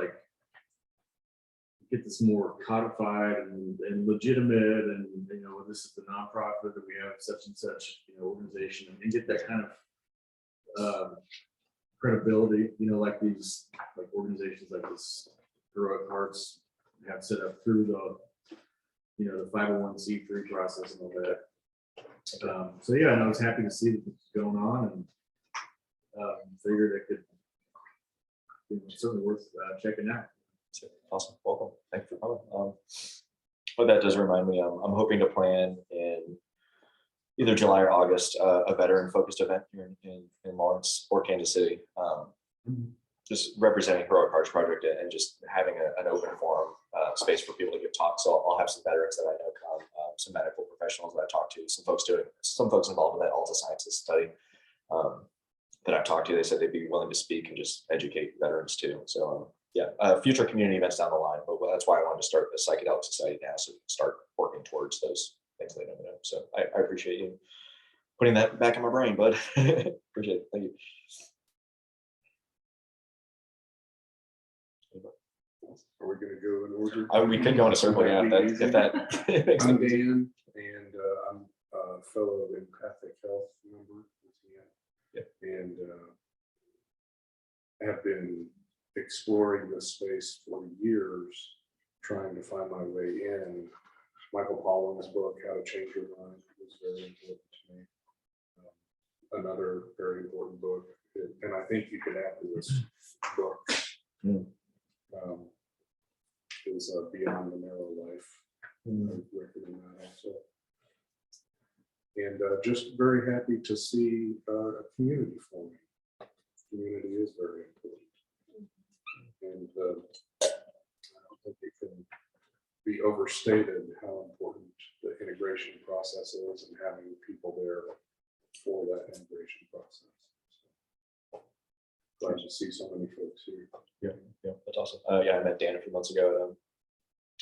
more codified and legitimate, and this is the nonprofit that we have such and such organization, and get that kind of credibility, like these organizations like this Heroic Hearts have set up through you know, the 501(c)(3) process and all that. So yeah, and I was happy to see that this was going on and figured it could, you know, certainly worth checking out. Awesome, welcome, thanks for coming. But that does remind me, I'm hoping to plan in either July or August, a veteran-focused event here in Lawrence or Kansas City. Just representing Heroic Hearts Project and just having an open forum space for people to give talks. So I'll have some veterans that I know come, some medical professionals that I talked to, some folks involved in that Alta Sciences study that I've talked to. They said they'd be willing to speak and just educate veterans too. So yeah, future community events down the line, but that's why I wanted to start the Psychedelic Society now, so we can start working towards those things later. So I appreciate you putting that back in my brain, bud. Appreciate it. Thank you. Are we gonna go in order? We could go in a circle, yeah, if that makes I'm sense. Dan, and I'm a fellow in Empathic Health member. Yep. And have been exploring this space for years, trying to find my way in. Michael Pollan's book, How to Change Your Mind, was very important to me. Another very important book, and I think you could add to this book. Is Beyond the Narrow Life. I recommend that also. And just very happy to see a community forming. Community is very important. And I don't think it can be overstated how important the integration process is and having people there for that integration process. Glad to see so many folks here. Yeah, that's awesome. Yeah, I met Dan a few months ago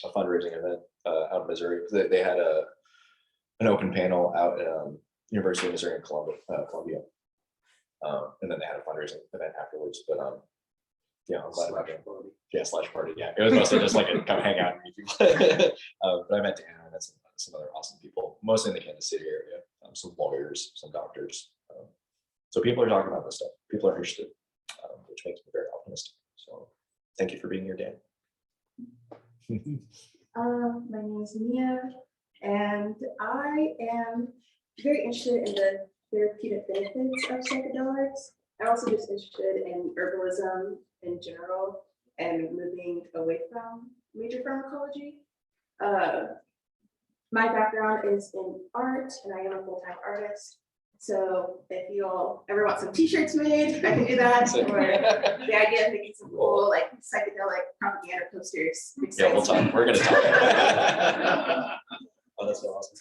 at a fundraising event out in Missouri. They had an open panel out at University of Missouri in Columbia. And then they had a fundraising event afterwards. But yeah, I'm glad about it. Yeah, slash party. Yeah, it was mostly just like a come hang out and meet people. But I met Dan and met some other awesome people, mostly in the Kansas City area. Some lawyers, some doctors. So people are talking about this stuff. People are interested, which makes me very optimistic. So thank you for being here, Dan. My name is Mia, and I am very interested in the therapeutic benefits of psychedelics. I'm also just interested in herbalism in general and moving away from major pharmacology. My background is in art, and I am a full-time artist. So if you all ever want some t-shirts made, I can do that. Or the idea of making some cool like psychedelic propaganda posters. Yeah, we'll talk. We're gonna talk. Oh, that's so awesome.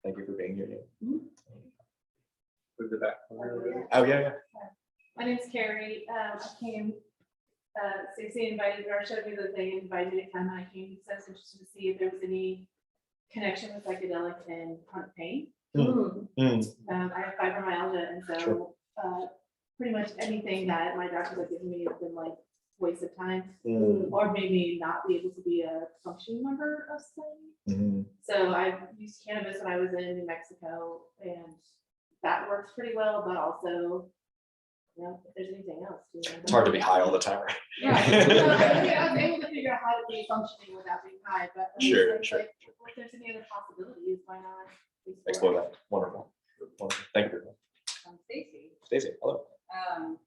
Thank you for being here. Mhm. Move the back. Oh yeah. My name's Carrie. I came, Stacey invited me, or showed me the thing, invited me to come, and I came, so I was interested to see if there was any connection with psychedelics and chronic pain. I have fibromyalgia, and so Sure. pretty much anything that my doctors have given me has been like waste of time, Mm. or made me not be able to be a functioning member of society. So I used cannabis when I was in New Mexico, and that works pretty well, but also, you know, if there's anything else. It's hard to be high all the time, right? Right. Well, I was able to figure out how to be functioning without being high, but I'm just Sure, like, sure. if there's any other possibilities, why not? Explore that. Wonderful. Wonderful. Thank you. I'm Stacy. Stacey, hello. I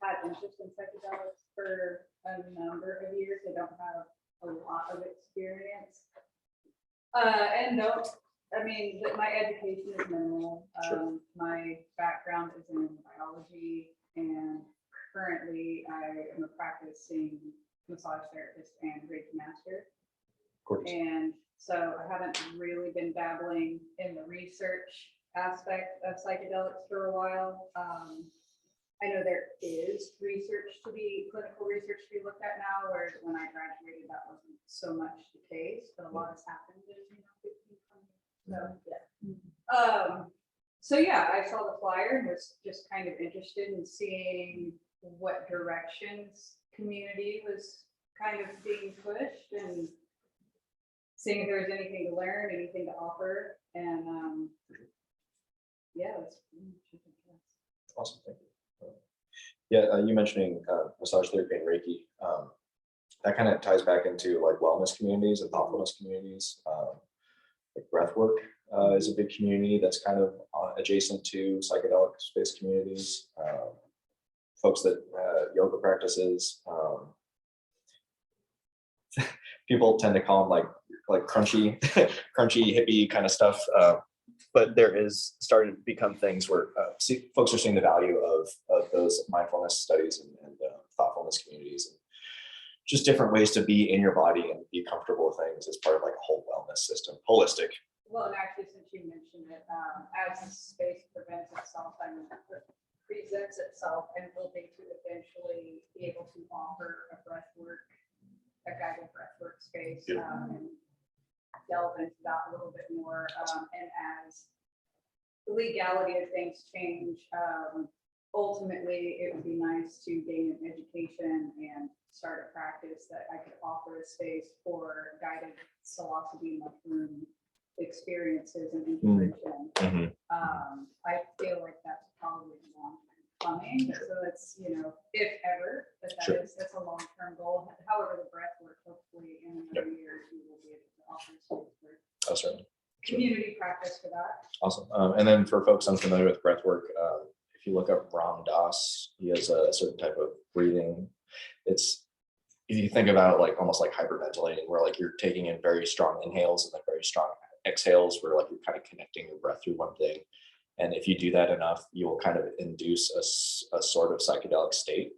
had interest in psychedelics for a number of years. I don't have a lot of experience. And no, I mean, my education is minimal. Sure. My background is in biology, and currently I am a practicing massage therapist and Reiki master. Gorgeous. And so I haven't really been dabbling in the research aspect of psychedelics for a while. I know there is clinical research to be looked at now, whereas when I graduated, that wasn't so much the case, but a lot has happened in, 15, 20 years. So yeah, I saw the flyer and was just kind of interested in seeing what directions community was kind of being pushed and seeing if there was anything to learn, anything to offer. And yeah, that's Awesome. Thank you. Yeah, you mentioning massage therapy and Reiki. That kind of ties back into like wellness communities and thoughtfulness communities. Like breath work is a big community that's kind of adjacent to psychedelic space communities. Folks that yoga practices. People tend to call them like crunchy, crunchy hippie kind of stuff. But there is starting to become things where folks are seeing the value of those mindfulness studies and thoughtfulness communities, and just different ways to be in your body and be comfortable with things as part of like a whole wellness system, holistic. Well, and actually, since you mentioned it, as the space presents itself and hoping to eventually be able to offer a guided breathwork space, and delve into that a little bit more. And as the legality of things change, ultimately, it would be nice to gain an education and start a practice that I could offer a space for guided psilocybin mushroom experiences and integration. I feel like that's probably a long time coming. So it's, if ever, but that's a long-term goal. However, the breath work, hopefully in another year, we will be able to offer space for Certainly. community practice for that. Awesome. And then for folks unfamiliar with breath work, if you look up Ram Dass, he has a certain type of breathing. It's, if you think about like almost like hyperventilating, where like you're taking in very strong inhales and then very strong exhales, where like you're kind of connecting your breath through one thing. And if you do that enough, you will kind of induce a sort of psychedelic state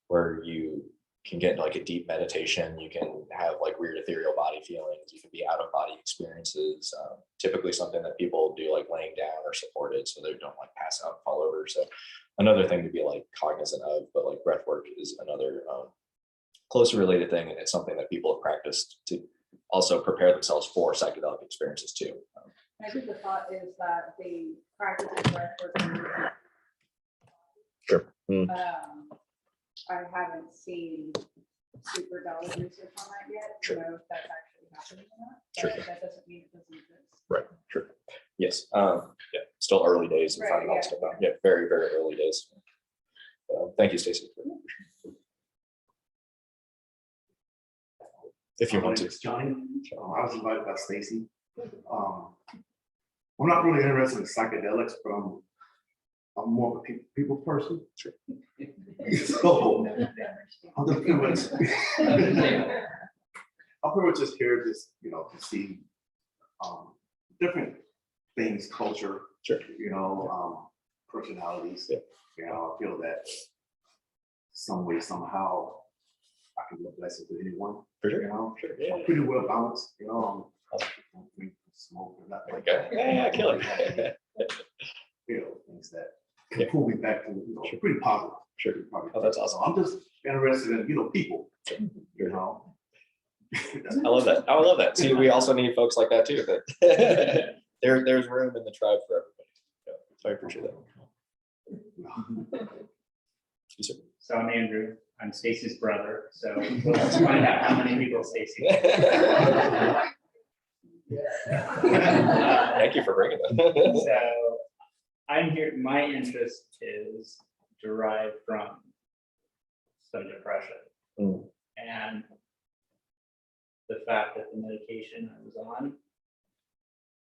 where you can get into like a deep meditation. You can have like weird ethereal body feelings. You can be out of body experiences. Typically something that people do like laying down or supported, so they don't like pass out and fall over. So another thing to be like cognizant of, but like breath work is another closely related thing. And it's something that people have practiced to also prepare themselves for psychedelic experiences too. I think the thought is that the practice of breath work. Sure. I haven't seen super dollar research on that yet, to know if that's actually happening or not. But that doesn't mean it doesn't exist. Right. Sure. Yes. Yeah. Still early days and finding all Yeah. stuff out. Yeah. Very, very early days. Thank you, Stacey. If you want to. Johnny, I was invited by Stacy. I'm not really interested in psychedelics, but I'm more of a people person. Sure. So I'm just pretty much, I'm pretty much just here just, to see different things, culture, Sure. personalities. Yeah. I feel that some way, somehow, I can be a blessing to anyone. For sure. Sure. Yeah. I'm pretty well balanced, I don't drink, smoke, or nothing like Okay. that. Yeah, killer. Things that can pull me back to, pretty positive. Sure. Probably. Oh, that's awesome. I'm just interested in, people, I love that. I love that. See, we also need folks like that too. That there's room in the tribe for everybody. Yeah, so I appreciate that. You, sir. So I'm Andrew. I'm Stacy's brother. So let's find out how many people Stacy. Thank you for bringing that. So I'm here. My interest is derived from some depression and the fact that the medication I was on,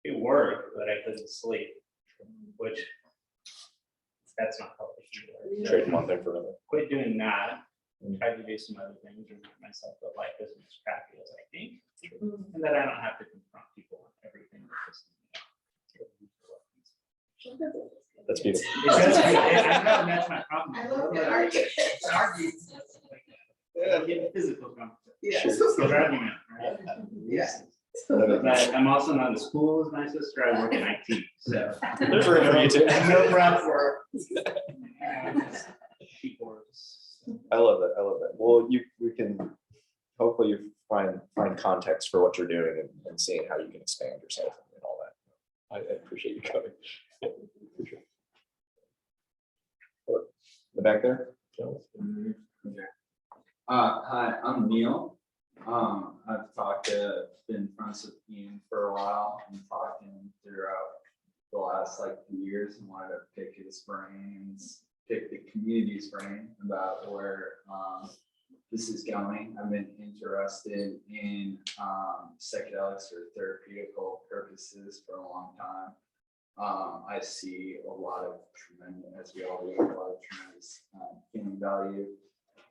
it worked, but I couldn't sleep, which that's not healthy either. Trade one thing for another. Quit doing that. Tried to do some other things, remind myself that life isn't as crappy as I think, and that I don't have to confront people on everything. That's beautiful. I know that's my problem. I love that argument. Get physical conflict. Yes. Good argument, right? Yes. But I'm also not as cool as my sister. I work in IT, so There's room for you too. no breath work. Keyboards. I love that. I love that. Well, we can hopefully you find context for what you're doing and seeing how you can expand yourself and all that. I appreciate you coming. Yeah, for sure. The back there. Hi, I'm Neil. I've been friends with Ian for a while and talking throughout the last few years and wanted to pick his brains pick the community's brain about where this is going. I've been interested in psychedelics for therapeutical purposes for a long time. I see a lot of tremendous, as we all do, a lot of tremendous human value.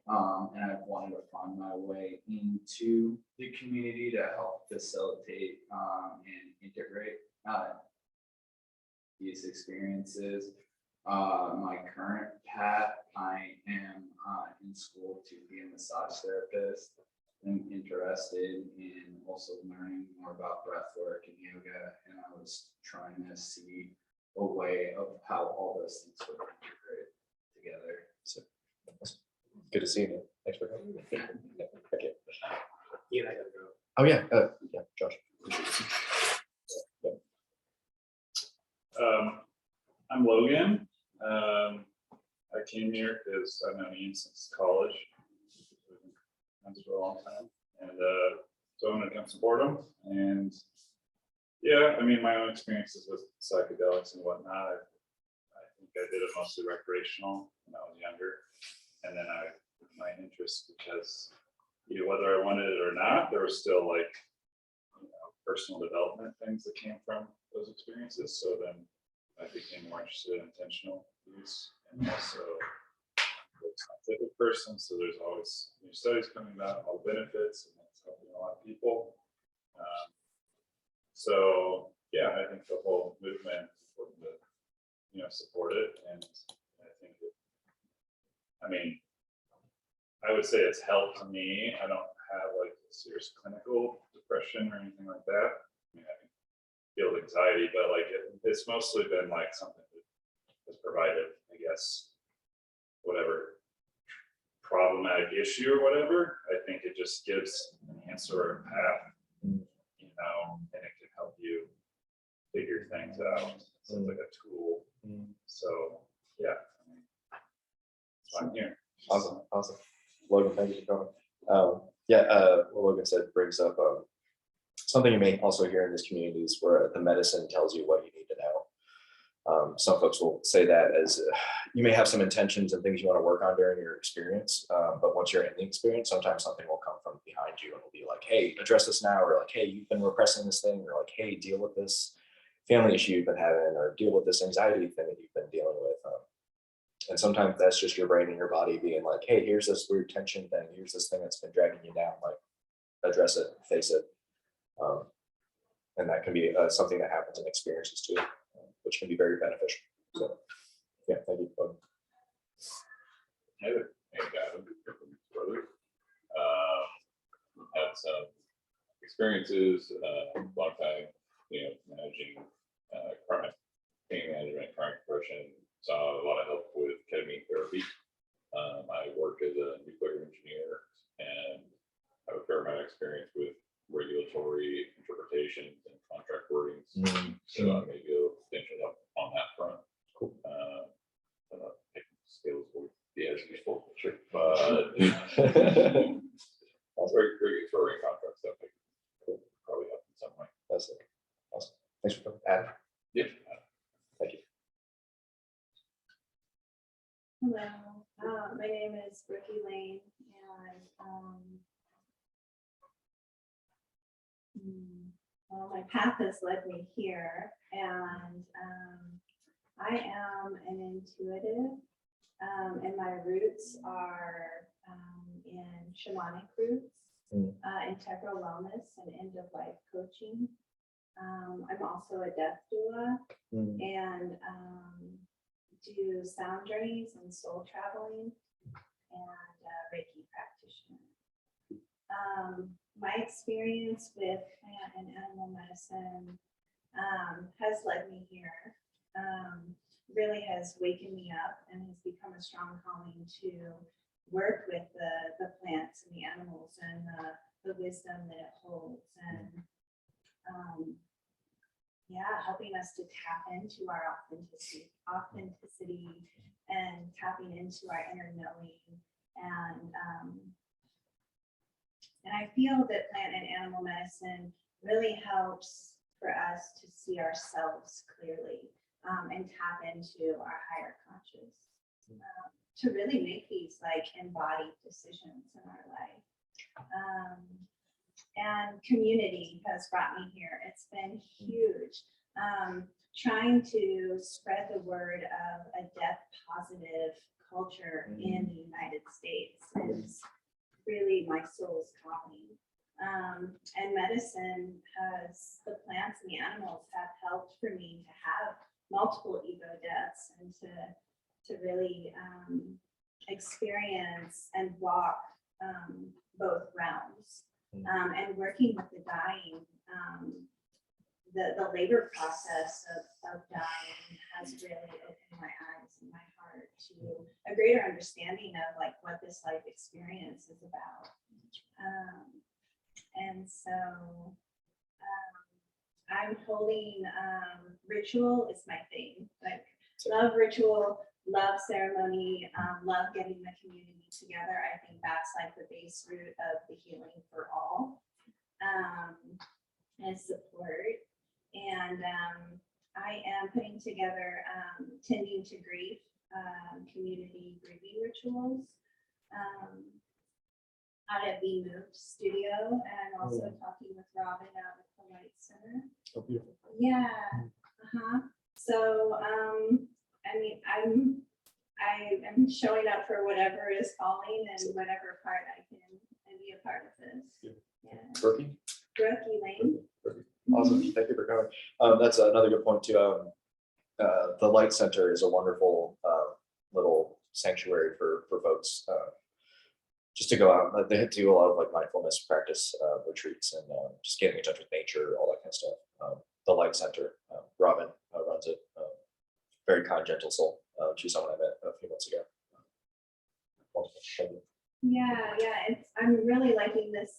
And I've wanted to find my way into the community to help facilitate and integrate these experiences. My current path, I am in school to be a massage therapist. I'm interested in also learning more about breath work and yoga, and I was trying to see a way of how all those things would integrate together. So, good to see you. Thanks for coming. Okay. Yeah, I gotta go. Oh yeah, yeah, Josh. I'm Logan. I came here because I've known Ian since college. We've been friends for a long time. And so I'm gonna come support him. And yeah, I mean, my own experiences with psychedelics and whatnot, I think I did it mostly recreational when I was younger. And then my interest, because whether I wanted it or not, there was still like, personal development things that came from those experiences. So then I became more interested in intentional use, and also a scientific person. So there's always new studies coming about, all the benefits, and that's helping a lot of people. So yeah, I think the whole movement is important to support it, and I think I would say it's helped me. I don't have like serious clinical depression or anything like that. I mean, I can feel anxiety, but like it's mostly been like something that has provided, I guess, whatever problematic issue or whatever. I think it just gives an answer or a path, and it can help you figure things out. So it's like a tool. So yeah, that's why I'm here. Awesome. Logan, thank you for coming. What Logan said brings up something you may also hear in these communities where the medicine tells you what you need to know. Some folks will say that as you may have some intentions and things you want to work on during your experience, but once you're in the experience, sometimes something will come from behind you and will be like, hey, address this now, or like, hey, you've been repressing this thing, or like, hey, deal with this family issue you've been having, or deal with this anxiety thing that you've been dealing with. And sometimes that's just your brain and your body being like, hey, here's this weird tension thing. Here's this thing that's been dragging you down. Like, address it, face it. And that can be something that happens in experiences too, which can be very beneficial. So, yeah, thank you. Hey there. Hey, Gavin, brother. Had some experiences, long time, managing chronic pain management, chronic depression. Saw a lot of help with ketamine therapy. I work as a nuclear engineer and have a fair amount of experience with regulatory interpretations and contract wordings. So I may be able to potentially help on that front. Cool. Skills will be as useful, sure. But regulatory contract stuff could probably help in some way. That's it. Awesome. Thanks for coming. Adam. Yeah. Thank you. Hello, my name is Brookie Lane, and well, my path has led me here, and I am an intuitive, and my roots are in shamanic roots, integral wellness, and end-of-life coaching. I'm also a death doula, and do sound journeys and soul traveling, and Reiki practitioner. My experience with plant and animal medicine has led me here, really has wakened me up and has become a strong calling to work with the plants and the animals and the wisdom that it holds, and helping us to tap into our authenticity and tapping into our inner knowing. And I feel that plant and animal medicine really helps for us to see ourselves clearly and tap into our higher conscious. to really make these like embodied decisions in our life. And community has brought me here. It's been huge. Trying to spread the word of a death positive culture in the United States is really my soul's calling. And medicine has, the plants and the animals have helped for me to have multiple ego deaths and to really experience and walk both realms. And working with the dying, the labor process of dying has really opened my eyes and my heart to a greater understanding of like what this life experience is about. And so I'm holding ritual is my thing. Like love ritual, love ceremony, love getting the community together. I think that's like the base root of the healing for all, and support. And I am putting together tending to grief, community grieving rituals out at the Move Studio, and also talking with Robin out at the Light Center. Oh, beautiful. Yeah. So I mean, I am showing up for whatever is calling and whatever part I can and be a part of this. Yeah. Brooke Elaine. Awesome. Thank you for coming. That's another good point too. The Light Center is a wonderful little sanctuary for folks just to go out. They do a lot of like mindfulness practice retreats and just getting in touch with nature, all that kind of stuff. The Light Center, Robin runs it. Very kind, gentle soul. She's someone I met a few months ago. Yeah, I'm really liking this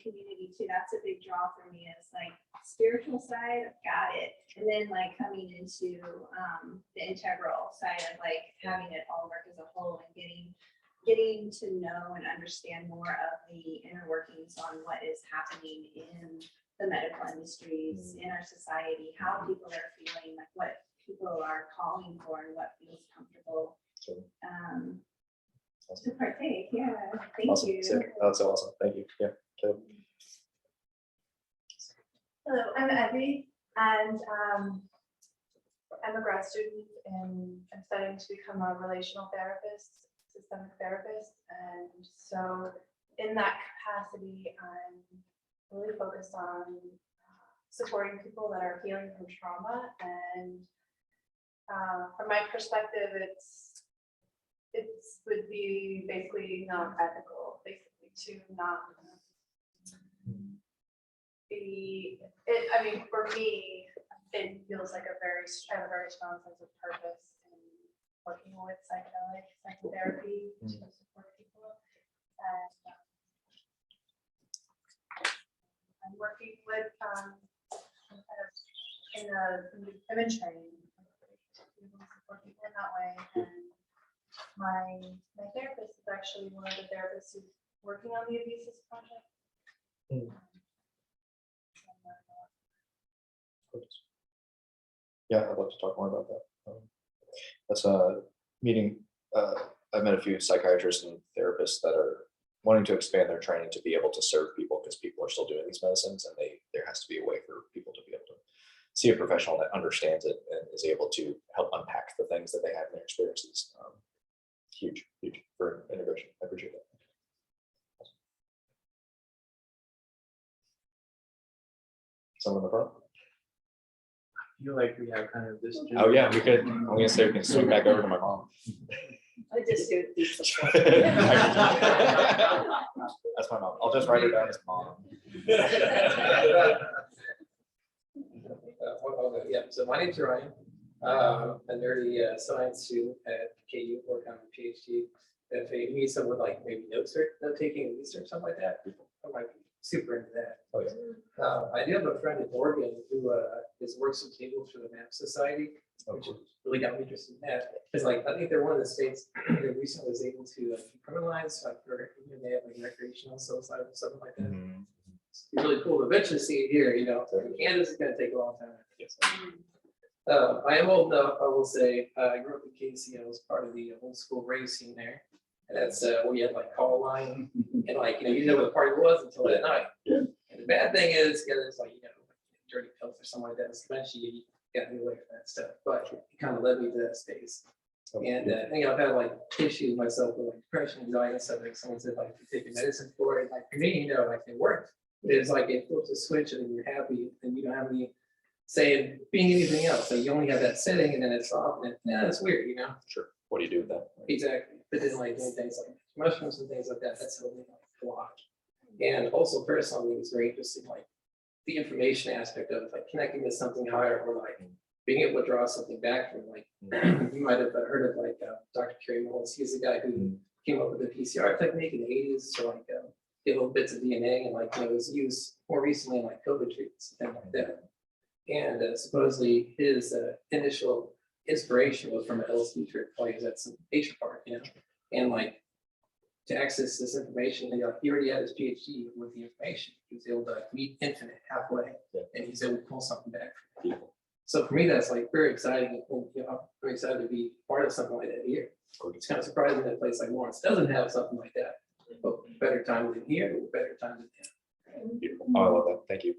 community too. That's a big draw for me. Is like spiritual side, I've got it, and then like coming into the integral side of like having it all work as a whole and getting to know and understand more of the inner workings on what is happening in the medical industries, in our society, how people are feeling, like what people are calling for and what feels comfortable to partake. Yeah, thank Awesome. you. Sick. That's awesome. Thank you. Yeah. Okay. Hello, I'm Evie, and I'm a grad student and I'm studying to become a relational therapist, systemic therapist. And so in that capacity, I'm really focused on supporting people that are healing from trauma. And from my perspective, it would be basically not ethical, basically to not be, I mean, for me, it feels like I have a very strong sense of purpose in working with psychedelic psychotherapy to support people. And I'm working with in the image training to be able to support people in that way. And my therapist is actually one of the therapists who's working on the Abesis project. Yeah, I'd love to talk more about that. That's a meeting. I've met a few psychiatrists and therapists that are wanting to expand their training to be able to serve people because people are still doing these medicines, and there has to be a way for people to be able to see a professional that understands it and is able to help unpack the things that they have in their experiences. Huge for integration. I appreciate that. Someone in the front? I feel like we have kind of this. Oh yeah, we could. I'm gonna say we can swing back over to my mom. I just do these. That's my mom. I'll just write her down as mom. Yeah, so my name's Ryan. A nerdy science student at KU, working on a PhD. If you need someone like maybe note taking and research, something like that, I might be super into that. Oh, yeah. I do have a friend in Oregon who works some tables for the MAP Society, which really got me interested in that. Because like I think they're one of the states that recently was able to decriminalize like they have like recreational suicide or something like that. It's really cool to eventually see it here. You know, Canada's going to take a long time. Yes. I am old enough, I will say, I grew up in Casey, I was part of the old school racing there. And that's where you had like call line, and like, you didn't know what the party was until that night. And the bad thing is, there's like, dirty pills or something like that, so eventually you got me away from that stuff, but it kind of led me to that space. And I've had like issues myself with like depression, anxiety, and stuff. Like someone said, like if you take your medicine for it, like for me, like it worked. It's like it flips a switch and then you're happy and you don't have any say in being anything else. So you only have that setting and then it's off and it's weird, Sure. What do you do with that? Exactly. But then like doing things like mushrooms and things like that, that's helped me like a lot. And also personally, it's very interesting, like the information aspect of it, like connecting to something higher or like being able to draw something back from like, you might have heard of like Dr. Kerry Mullins. He's the guy who came up with the PCR technique in the 80s to like get little bits of DNA and like, it was used more recently in like COVID treatments and things like that. And supposedly his initial inspiration was from an LSD trip while he was at some Asia park, and like to access this information, he already had his PhD with the information. He was able to meet infinite halfway, and he's able to pull something back from people. So for me, that's like very exciting. And, I'm excited to be part of something like that here. It's kind of surprising that a place like Lawrence doesn't have something like that. But better time than here, but better time than here. Beautiful. Oh, I love that. Thank you.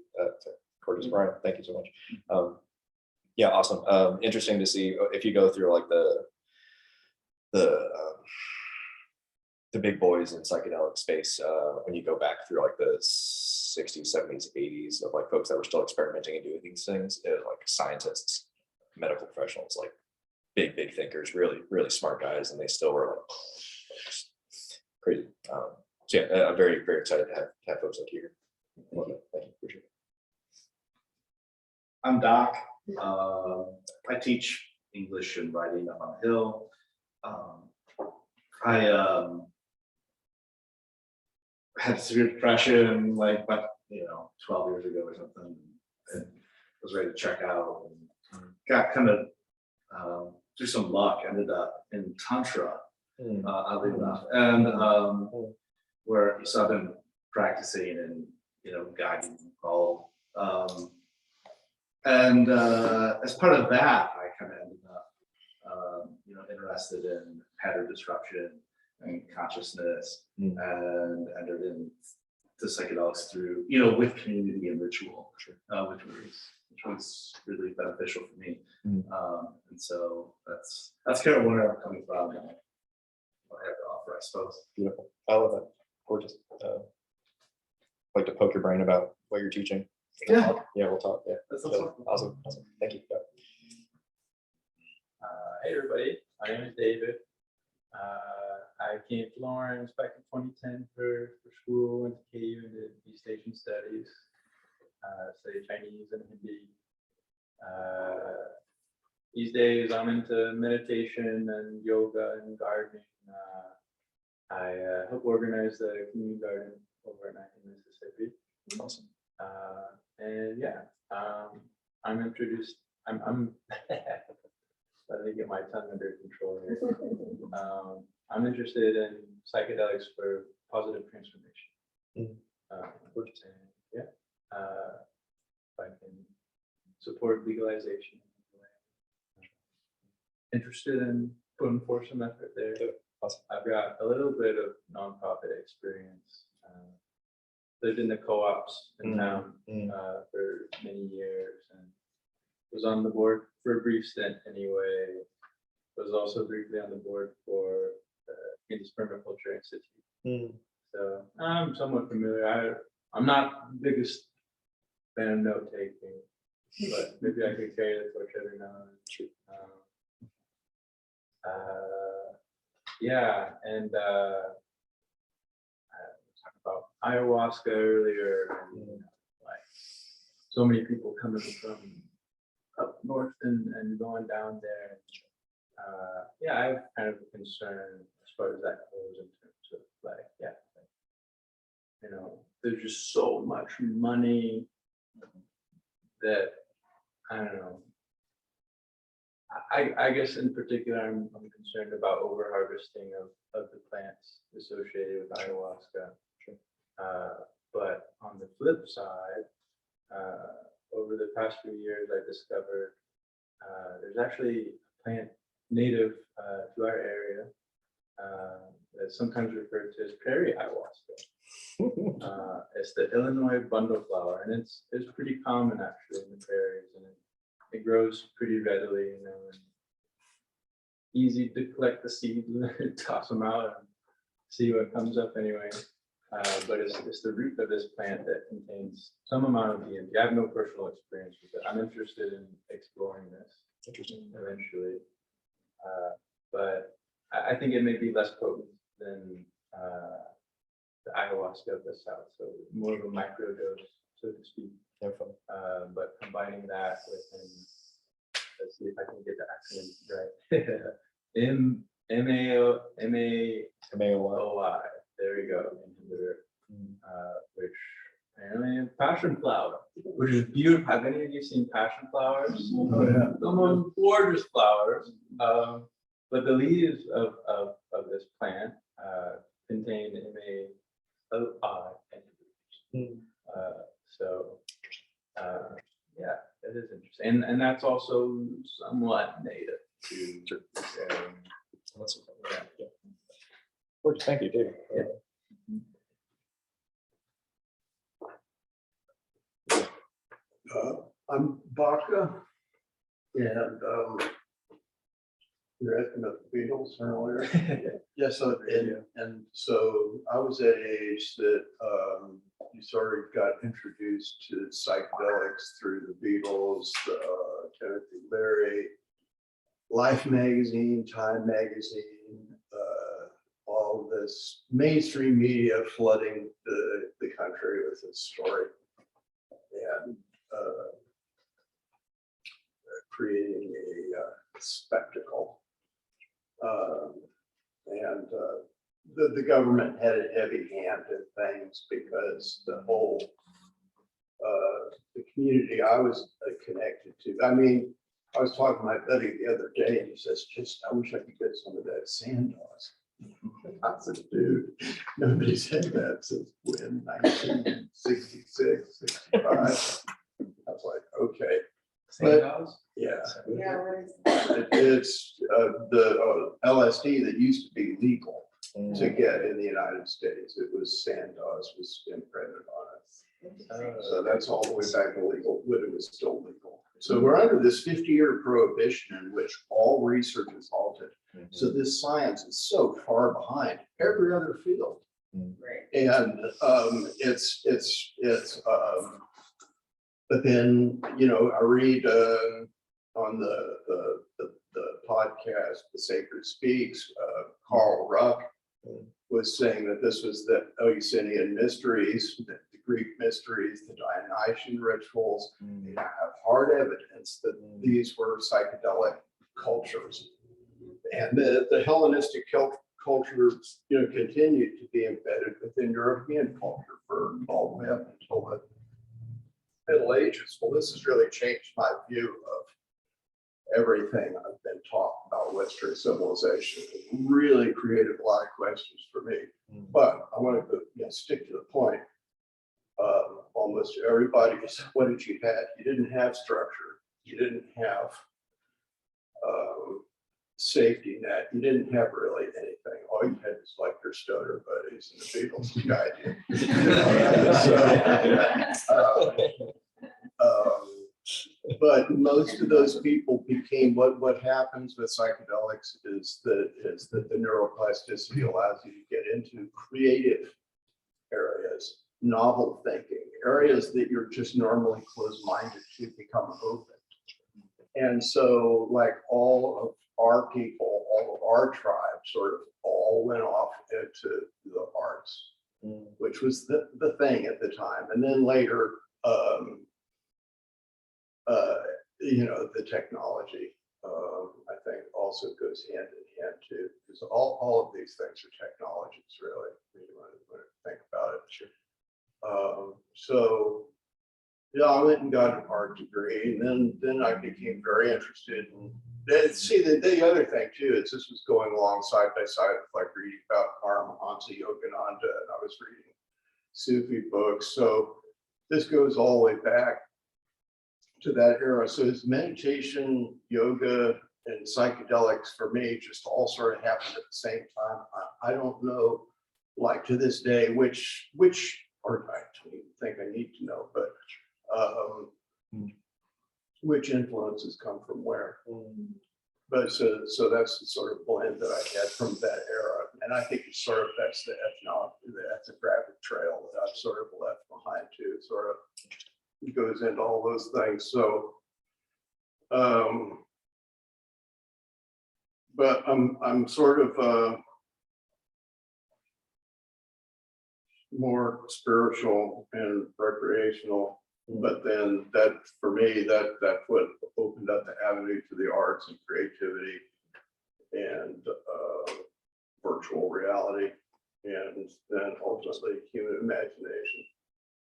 Gorgeous, Brian. Thank you so much. Yeah, awesome. Interesting to see if you go through like the big boys in psychedelic space, when you go back through like the 60s, 70s, 80s of like folks that were still experimenting and doing these things, like scientists, medical professionals, like big thinkers, really smart guys, and they still were like crazy. So yeah, I'm very excited to have folks like you here. Love it. Thank you. Appreciate it. I'm Doc. I teach English and writing up on the Hill. I had severe depression like 12 years ago or something, and was ready to check out, and got kind of through some luck ended up in Tantra, oddly enough, and where I've been practicing and guiding all. And as part of that, I kind of ended up, interested in pattern disruption and consciousness, and entered into psychedelics through, with community and ritual, which was really beneficial for me. And so that's kind of where I'm coming from and what I have to offer, I suppose. Beautiful. I love that. Gorgeous. Like to poke your brain about what you're teaching. Yeah. Yeah, we'll talk. Yeah. That sounds fun. Awesome. Thank you. Hey everybody, my name is David. I came to Lawrence back in 2010 for school, went to KU and did East Asian studies, studied Chinese and Hindi. These days I'm into meditation and yoga and gardening. I help organize the community garden over in Mississippi. Awesome. And yeah, I'm introduced, I'm let me get my tongue under control here. I'm interested in psychedelics for positive transformation. Yeah, if I can support legalization. Interested in putting forth some effort there. Awesome. I've got a little bit of nonprofit experience. Lived in the co-ops in town for many years, and was on the board for a brief stint anyway. Was also briefly on the board for the Kansas Permaculture Institute. So I'm somewhat familiar. I'm not the biggest fan of note taking, but maybe I could carry the torch every now and then. Yeah, and talked about ayahuasca earlier, and like so many people coming from up north and going down there. Yeah, I have kind of a concern as far as that goes in terms of like, yeah, there's just so much money that I don't know. I guess in particular, I'm concerned about over harvesting of the plants associated with ayahuasca. But on the flip side, over the past few years, I discovered there's actually a plant native to our area that's sometimes referred to as prairie ayahuasca. It's the Illinois bundle flower, and it's pretty common actually in the prairies, and it grows pretty readily, you know, and easy to collect the seeds and toss them out and see what comes up anyway. But it's the root of this plant that contains some amount of DMT. I have no personal experience with it. I'm interested in exploring this eventually. But I think it may be less potent than the ayahuasca of the south, so more of a microdose, so to speak. But combining that with, let's see if I can get the acronym right. MAOI. There you go. Inhibitor, which apparently passion flower, which is beautiful. Have any of you seen passion flowers? Oh, yeah. The most gorgeous flowers. But the leaves of this plant contain MAOI inhibitors. Yeah, that is interesting. And that's also somewhat native to this area. Thank you, David. I'm Baca, and you're asking about the Beatles earlier. Yes, and so I was at age that you sort of got introduced to psychedelics through the Beatles, Timothy Leary, Life magazine, Time magazine, all this mainstream media flooding the country with this story, and creating a spectacle. And the government had a heavy hand in things because the whole the community I was connected to. I mean, I was talking to my buddy the other day, and he says, "Just I wish I could get some of that Sandoz." I said, "Dude, nobody's had that since when? 1966, 65." I was like, "Okay." But, yeah. It's the LSD that used to be legal to get in the United States. It was Sandoz was imprinted on it. So that's all the way back to legal when it was still legal. So we're under this 50-year prohibition in which all research is halted. So this science is so far behind every other field. And but then, you know, I read on the podcast, The Sacred Speaks, Carl Ruck was saying that this was the Eleusinian mysteries, the Greek mysteries, the Dionysian rituals. They have hard evidence that these were psychedelic cultures. And the Hellenistic culture, you know, continued to be embedded within European culture for all the way up until the Middle Ages. Well, this has really changed my view of everything I've been taught about Western civilization. It really created a lot of questions for me. But I want to stick to the point. Almost everybody is, what did you have? You didn't have structure. You didn't have safety net. You didn't have really anything. All you had was like your stoner buddies and the Beatles to guide you. But most of those people became what happens with psychedelics is that the neuroplasticity allows you to get into creative areas, novel thinking, areas that you're just normally closed-minded to become open. And so like all of our people, all of our tribe sort of all went off into the arts, which was the thing at the time. And then later, you know, the technology, I think also goes hand in hand too, because all of these things are technologies really, when you want to think about it. So yeah, I went and got an art degree, and then I became very interested in, see, the other thing too is this was going along side by side with like reading about Paramahansa Yogananda, and I was reading Sufi books. So this goes all the way back to that era. So it's meditation, yoga, and psychedelics for me just all sort of happened at the same time. I don't know, like to this day, which, or I don't even think I need to know, but which influences come from where. But so that's the sort of blend that I had from that era. And I think it sort of, that's the ethnographic trail that I've sort of left behind too, sort of it goes into all those things. So, but I'm sort of more spiritual and recreational. But then that, for me, that's what opened up the avenue to the arts and creativity and virtual reality, and then ultimately human imagination.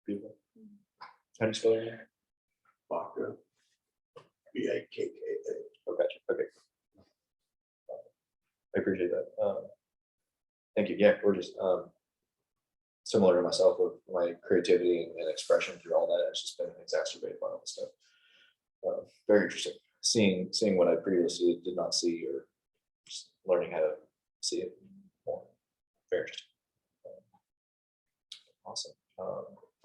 Beautiful. How do you spell your name? Baka. Bakka. Oh, gotcha. Okay. I appreciate that. Thank you. Yeah, we're just similar to myself with my creativity and expression through all that. It's just been exacerbated by all this stuff. Very interesting. Seeing what I previously did not see, or just learning how to see it more. Very interesting. Awesome.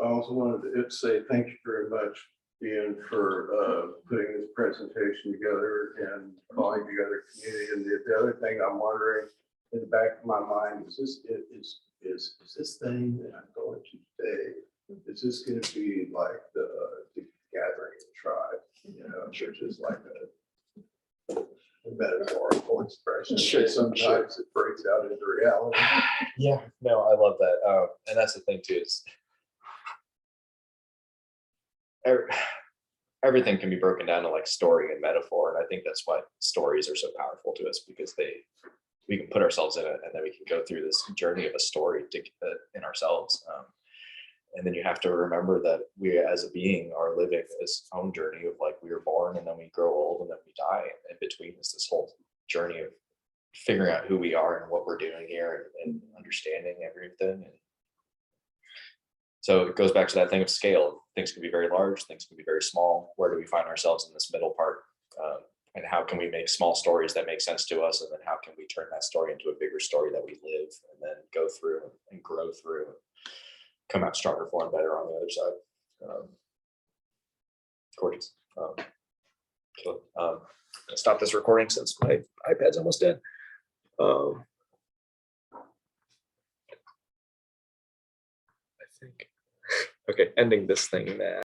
I also wanted to say thank you very much, Ian, for putting this presentation together and calling together community. And the other thing I'm wondering in the back of my mind is this thing that I'm going to today, is this going to be like the gathering of the tribe? You know, church is like a metaphorical expression. Sure, Sometimes it breaks out into reality. Yeah, no, I love that. And that's the thing too, is everything can be broken down to like story and metaphor. And I think that's why stories are so powerful to us, because we can put ourselves in it, and then we can go through this journey of a story in ourselves. And then you have to remember that we as a being are living this own journey of like, we were born and then we grow old and then we die. And in between is this whole journey of figuring out who we are and what we're doing here, and understanding everything. And so it goes back to that thing of scale. Things can be very large, things can be very small. Where do we find ourselves in this middle part? And how can we make small stories that make sense to us? And then how can we turn that story into a bigger story that we live and then go through and grow through and come out stronger, for and better on the other side. Gorgeous. So, I'll stop this recording since my iPad's almost dead. I think. Okay, ending this thing now.